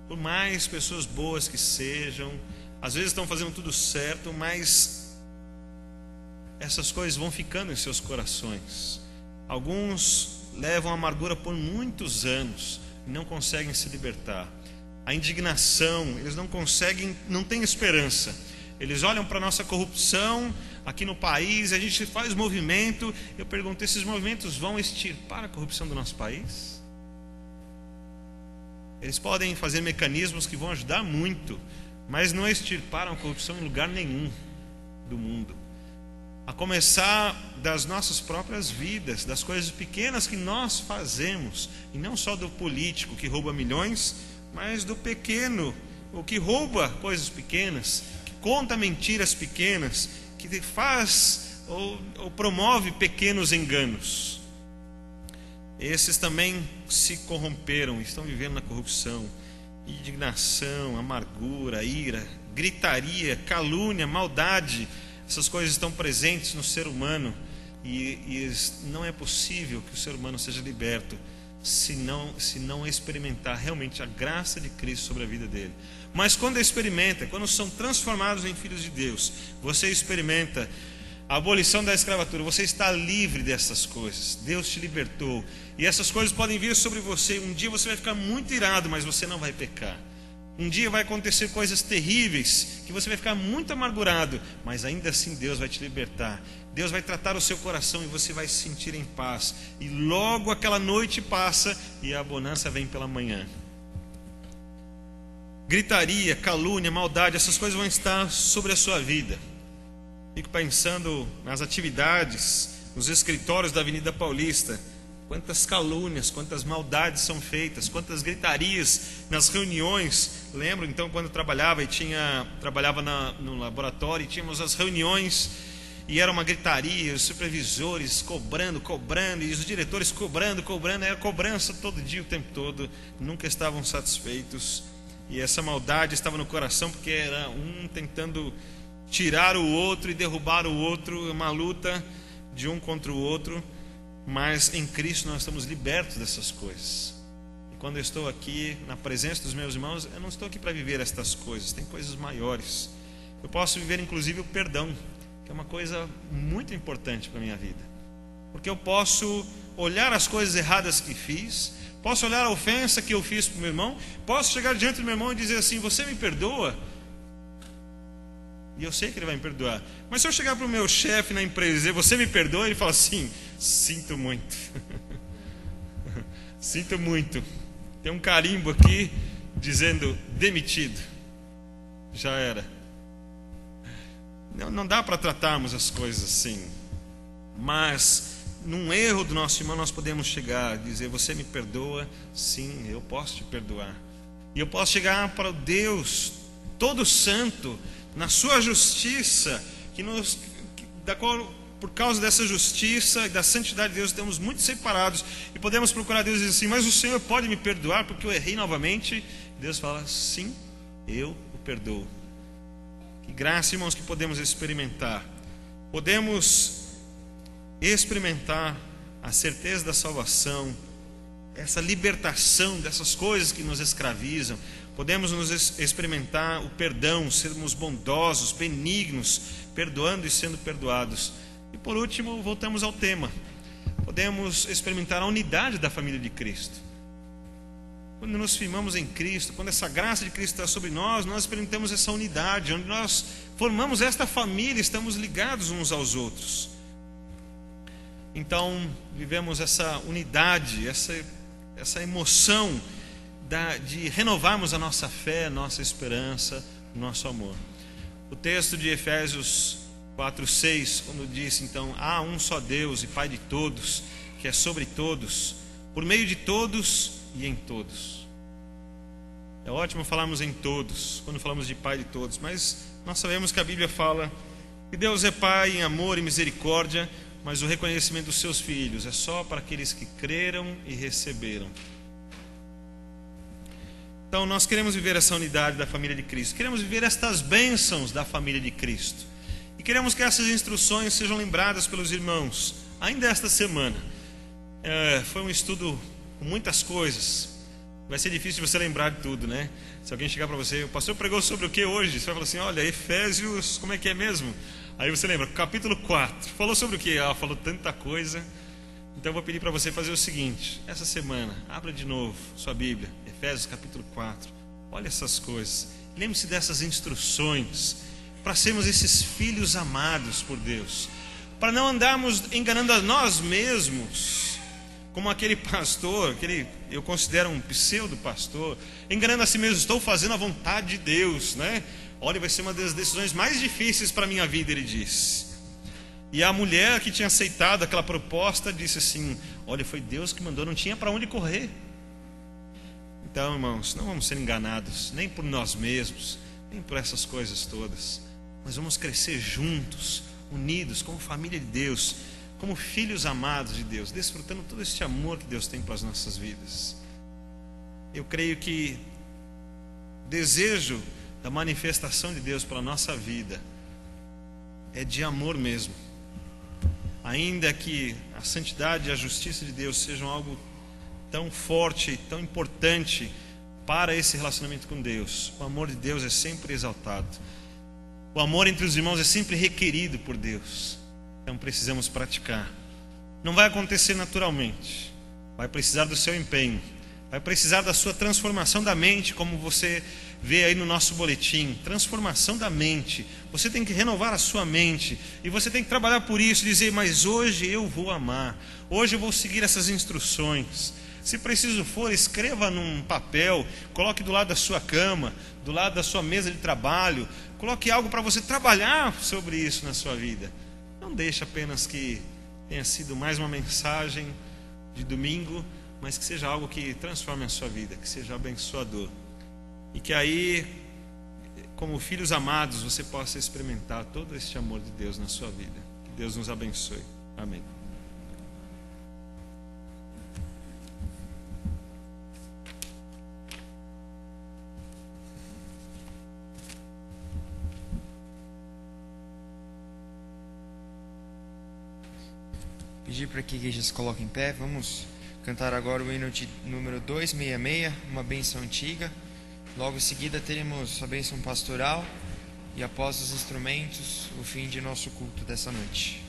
Por mais pessoas boas que sejam, às vezes estão fazendo tudo certo, mas essas coisas vão ficando em seus corações. Alguns levam a amargura por muitos anos e não conseguem se libertar. A indignação, eles não conseguem, não têm esperança. Eles olham para a nossa corrupção aqui no país, a gente faz movimento. Eu pergunto, esses movimentos vão extirpar a corrupção do nosso país? Eles podem fazer mecanismos que vão ajudar muito, mas não extirparam a corrupção em lugar nenhum do mundo. A começar das nossas próprias vidas, das coisas pequenas que nós fazemos, e não só do político que rouba milhões, mas do pequeno, o que rouba coisas pequenas, que conta mentiras pequenas, que faz ou promove pequenos enganos. Esses também se corromperam, estão vivendo na corrupção, indignação, amargura, ira, gritaria, calúnia, maldade. Essas coisas estão presentes no ser humano e não é possível que o ser humano seja liberto se não experimentar realmente a graça de Cristo sobre a vida dele. Mas quando experimenta, quando são transformados em filhos de Deus, você experimenta a abolição da escravatura, você está livre dessas coisas. Deus te libertou. E essas coisas podem vir sobre você. Um dia você vai ficar muito irado, mas você não vai pecar. Um dia vai acontecer coisas terríveis, que você vai ficar muito amargurado, mas ainda assim Deus vai te libertar. Deus vai tratar o seu coração e você vai se sentir em paz. E logo aquela noite passa e a bonança vem pela manhã. Gritaria, calúnia, maldade, essas coisas vão estar sobre a sua vida. Fico pensando nas atividades, nos escritórios da Avenida Paulista. Quantas calúnias, quantas maldades são feitas, quantas gritarias nas reuniões. Lembro então quando eu trabalhava no laboratório e tínhamos as reuniões e era uma gritaria, os supervisores cobrando, e os diretores cobrando, era cobrança todo dia, o tempo todo, nunca estavam satisfeitos. E essa maldade estava no coração porque era um tentando tirar o outro e derrubar o outro, uma luta de um contra o outro. Mas em Cristo nós estamos libertos dessas coisas. E quando eu estou aqui na presença dos meus irmãos, eu não estou aqui para viver estas coisas, tem coisas maiores. Eu posso viver inclusive o perdão, que é uma coisa muito importante para a minha vida. Porque eu posso olhar as coisas erradas que fiz, posso olhar a ofensa que eu fiz para o meu irmão, posso chegar diante do meu irmão e dizer assim: você me perdoa? E eu sei que ele vai me perdoar. Mas se eu chegar para o meu chefe na empresa e dizer: você me perdoa? Ele fala assim: sinto muito. Sinto muito. Tem um carimbo aqui dizendo demitido. Já era. Não dá para tratarmos as coisas assim. Mas num erro do nosso irmão nós podemos chegar e dizer: você me perdoa? Sim, eu posso te perdoar. E eu posso chegar para o Deus todo santo, na sua justiça, da qual, por causa dessa justiça e da santidade de Deus, estamos muito separados, e podemos procurar Deus e dizer assim: mas o Senhor pode me perdoar porque eu errei novamente? Deus fala: sim, eu o perdoo. Que graça, irmãos, que podemos experimentar. Podemos experimentar a certeza da salvação, essa libertação dessas coisas que nos escravizam. Podemos nos experimentar o perdão, sermos bondosos, benignos, perdoando e sendo perdoados. E por último, voltamos ao tema. Podemos experimentar a unidade da família de Cristo. Quando nos firmamos em Cristo, quando essa graça de Cristo está sobre nós, nós experimentamos essa unidade, onde nós formamos esta família, estamos ligados uns aos outros. Então, vivemos essa unidade, essa emoção de renovarmos a nossa fé, nossa esperança, nosso amor. O texto de Efésios 4:6, quando diz, então, há um só Deus e Pai de todos, que é sobre todos, por meio de todos e em todos. É ótimo falarmos em todos, quando falamos de Pai de todos, mas nós sabemos que a Bíblia fala que Deus é Pai em amor e misericórdia, mas o reconhecimento dos seus filhos é só para aqueles que creram e receberam. Então nós queremos viver essa unidade da família de Cristo, queremos viver estas bênçãos da família de Cristo, e queremos que essas instruções sejam lembradas pelos irmãos, ainda esta semana. Foi um estudo com muitas coisas, vai ser difícil você lembrar de tudo, né? Se alguém chegar para você, o pastor pregou sobre o que hoje? Você vai falar assim, olha, Efésios, como é que é mesmo? Aí você lembra, capítulo 4, falou sobre o que? Falou tanta coisa. Então eu vou pedir para você fazer o seguinte, essa semana, abra de novo sua Bíblia, Efésios capítulo 4, olha essas coisas, lembre-se dessas instruções, para sermos esses filhos amados por Deus, para não andarmos enganando a nós mesmos, como aquele pastor, eu considero um pseudo-pastor, enganando a si mesmo, estou fazendo a vontade de Deus, né? Olha, vai ser uma das decisões mais difíceis para a minha vida, ele disse. E a mulher que tinha aceitado aquela proposta disse assim, olha, foi Deus que mandou, não tinha para onde correr. Então, irmãos, não vamos ser enganados, nem por nós mesmos, nem por essas coisas todas, mas vamos crescer juntos, unidos, como família de Deus, como filhos amados de Deus, desfrutando todo esse amor que Deus tem para as nossas vidas. Eu creio que o desejo da manifestação de Deus para a nossa vida é de amor mesmo. Ainda que a santidade e a justiça de Deus sejam algo tão forte, tão importante para esse relacionamento com Deus, o amor de Deus é sempre exaltado. O amor entre os irmãos é sempre requerido por Deus. Então precisamos praticar. Não vai acontecer naturalmente. Vai precisar do seu empenho. Vai precisar da sua transformação da mente, como você vê aí no nosso boletim. Transformação da mente. Você tem que renovar a sua mente. E você tem que trabalhar por isso. Dizer, mas hoje eu vou amar. Hoje eu vou seguir essas instruções. Se preciso for, escreva num papel. Coloque do lado da sua cama, do lado da sua mesa de trabalho. Coloque algo para você trabalhar sobre isso na sua vida. Não deixe apenas que tenha sido mais uma mensagem de domingo, mas que seja algo que transforme a sua vida, que seja abençoador. E que aí, como filhos amados, você possa experimentar todo este amor de Deus na sua vida. Que Deus nos abençoe. Amém.
Pedir para que a igreja se coloque em pé. Vamos cantar agora o hino de número 266, uma bênção antiga. Logo em seguida teremos a bênção pastoral e após os instrumentos, o fim de nosso culto dessa noite.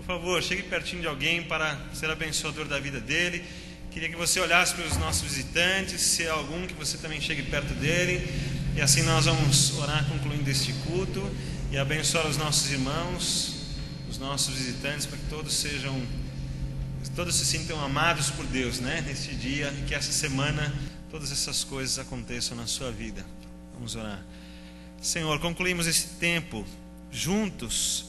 favor, chegue pertinho de alguém para ser abençoador da vida dele. Queria que você olhasse para os nossos visitantes, se há algum que você também chegue perto dele. E assim nós vamos orar concluindo este culto e abençoar os nossos irmãos, os nossos visitantes, para que todos se sintam amados por Deus, né? Neste dia, e que essa semana todas essas coisas aconteçam na sua vida. Vamos orar. Senhor, concluímos esse tempo juntos,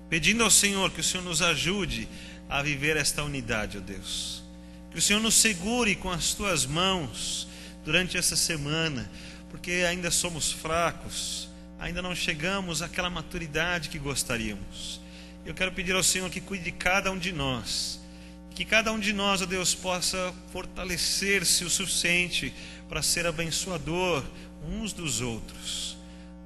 pedindo ao Senhor que o Senhor nos ajude a viver esta unidade, ó Deus. Que o Senhor nos segure com as tuas mãos durante essa semana, porque ainda somos fracos, ainda não chegamos àquela maturidade que gostaríamos. Eu quero pedir ao Senhor que cuide de cada um de nós, que cada um de nós, ó Deus, possa fortalecer-se o suficiente para ser abençoador uns dos outros.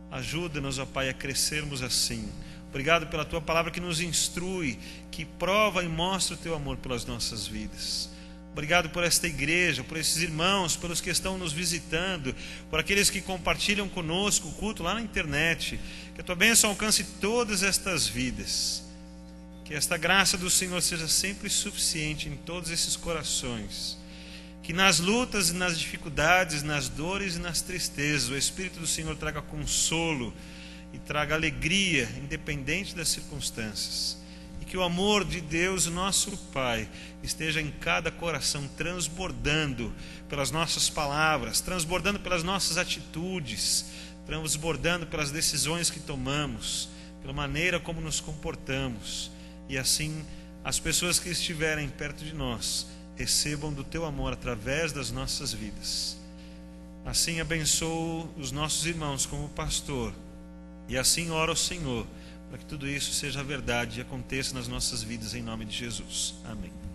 Ajuda-nos, ó Pai, a crescermos assim. Obrigado pela Tua palavra que nos instrui, que prova e mostra o Teu amor pelas nossas vidas. Obrigado por esta igreja, por esses irmãos, pelos que estão nos visitando, por aqueles que compartilham conosco o culto lá na internet. Que a Tua bênção alcance todas estas vidas. Que esta graça do Senhor seja sempre suficiente em todos esses corações. Que nas lutas e nas dificuldades, nas dores e nas tristezas, o Espírito do Senhor traga consolo e traga alegria, independente das circunstâncias. E que o amor de Deus, nosso Pai, esteja em cada coração, transbordando pelas nossas palavras, transbordando pelas nossas atitudes, transbordando pelas decisões que tomamos, pela maneira como nos comportamos. E assim, as pessoas que estiverem perto de nós recebam do Teu amor através das nossas vidas. Assim abençoo os nossos irmãos como pastor. E assim oro ao Senhor, para que tudo isso seja verdade e aconteça nas nossas vidas, em nome de Jesus. Amém.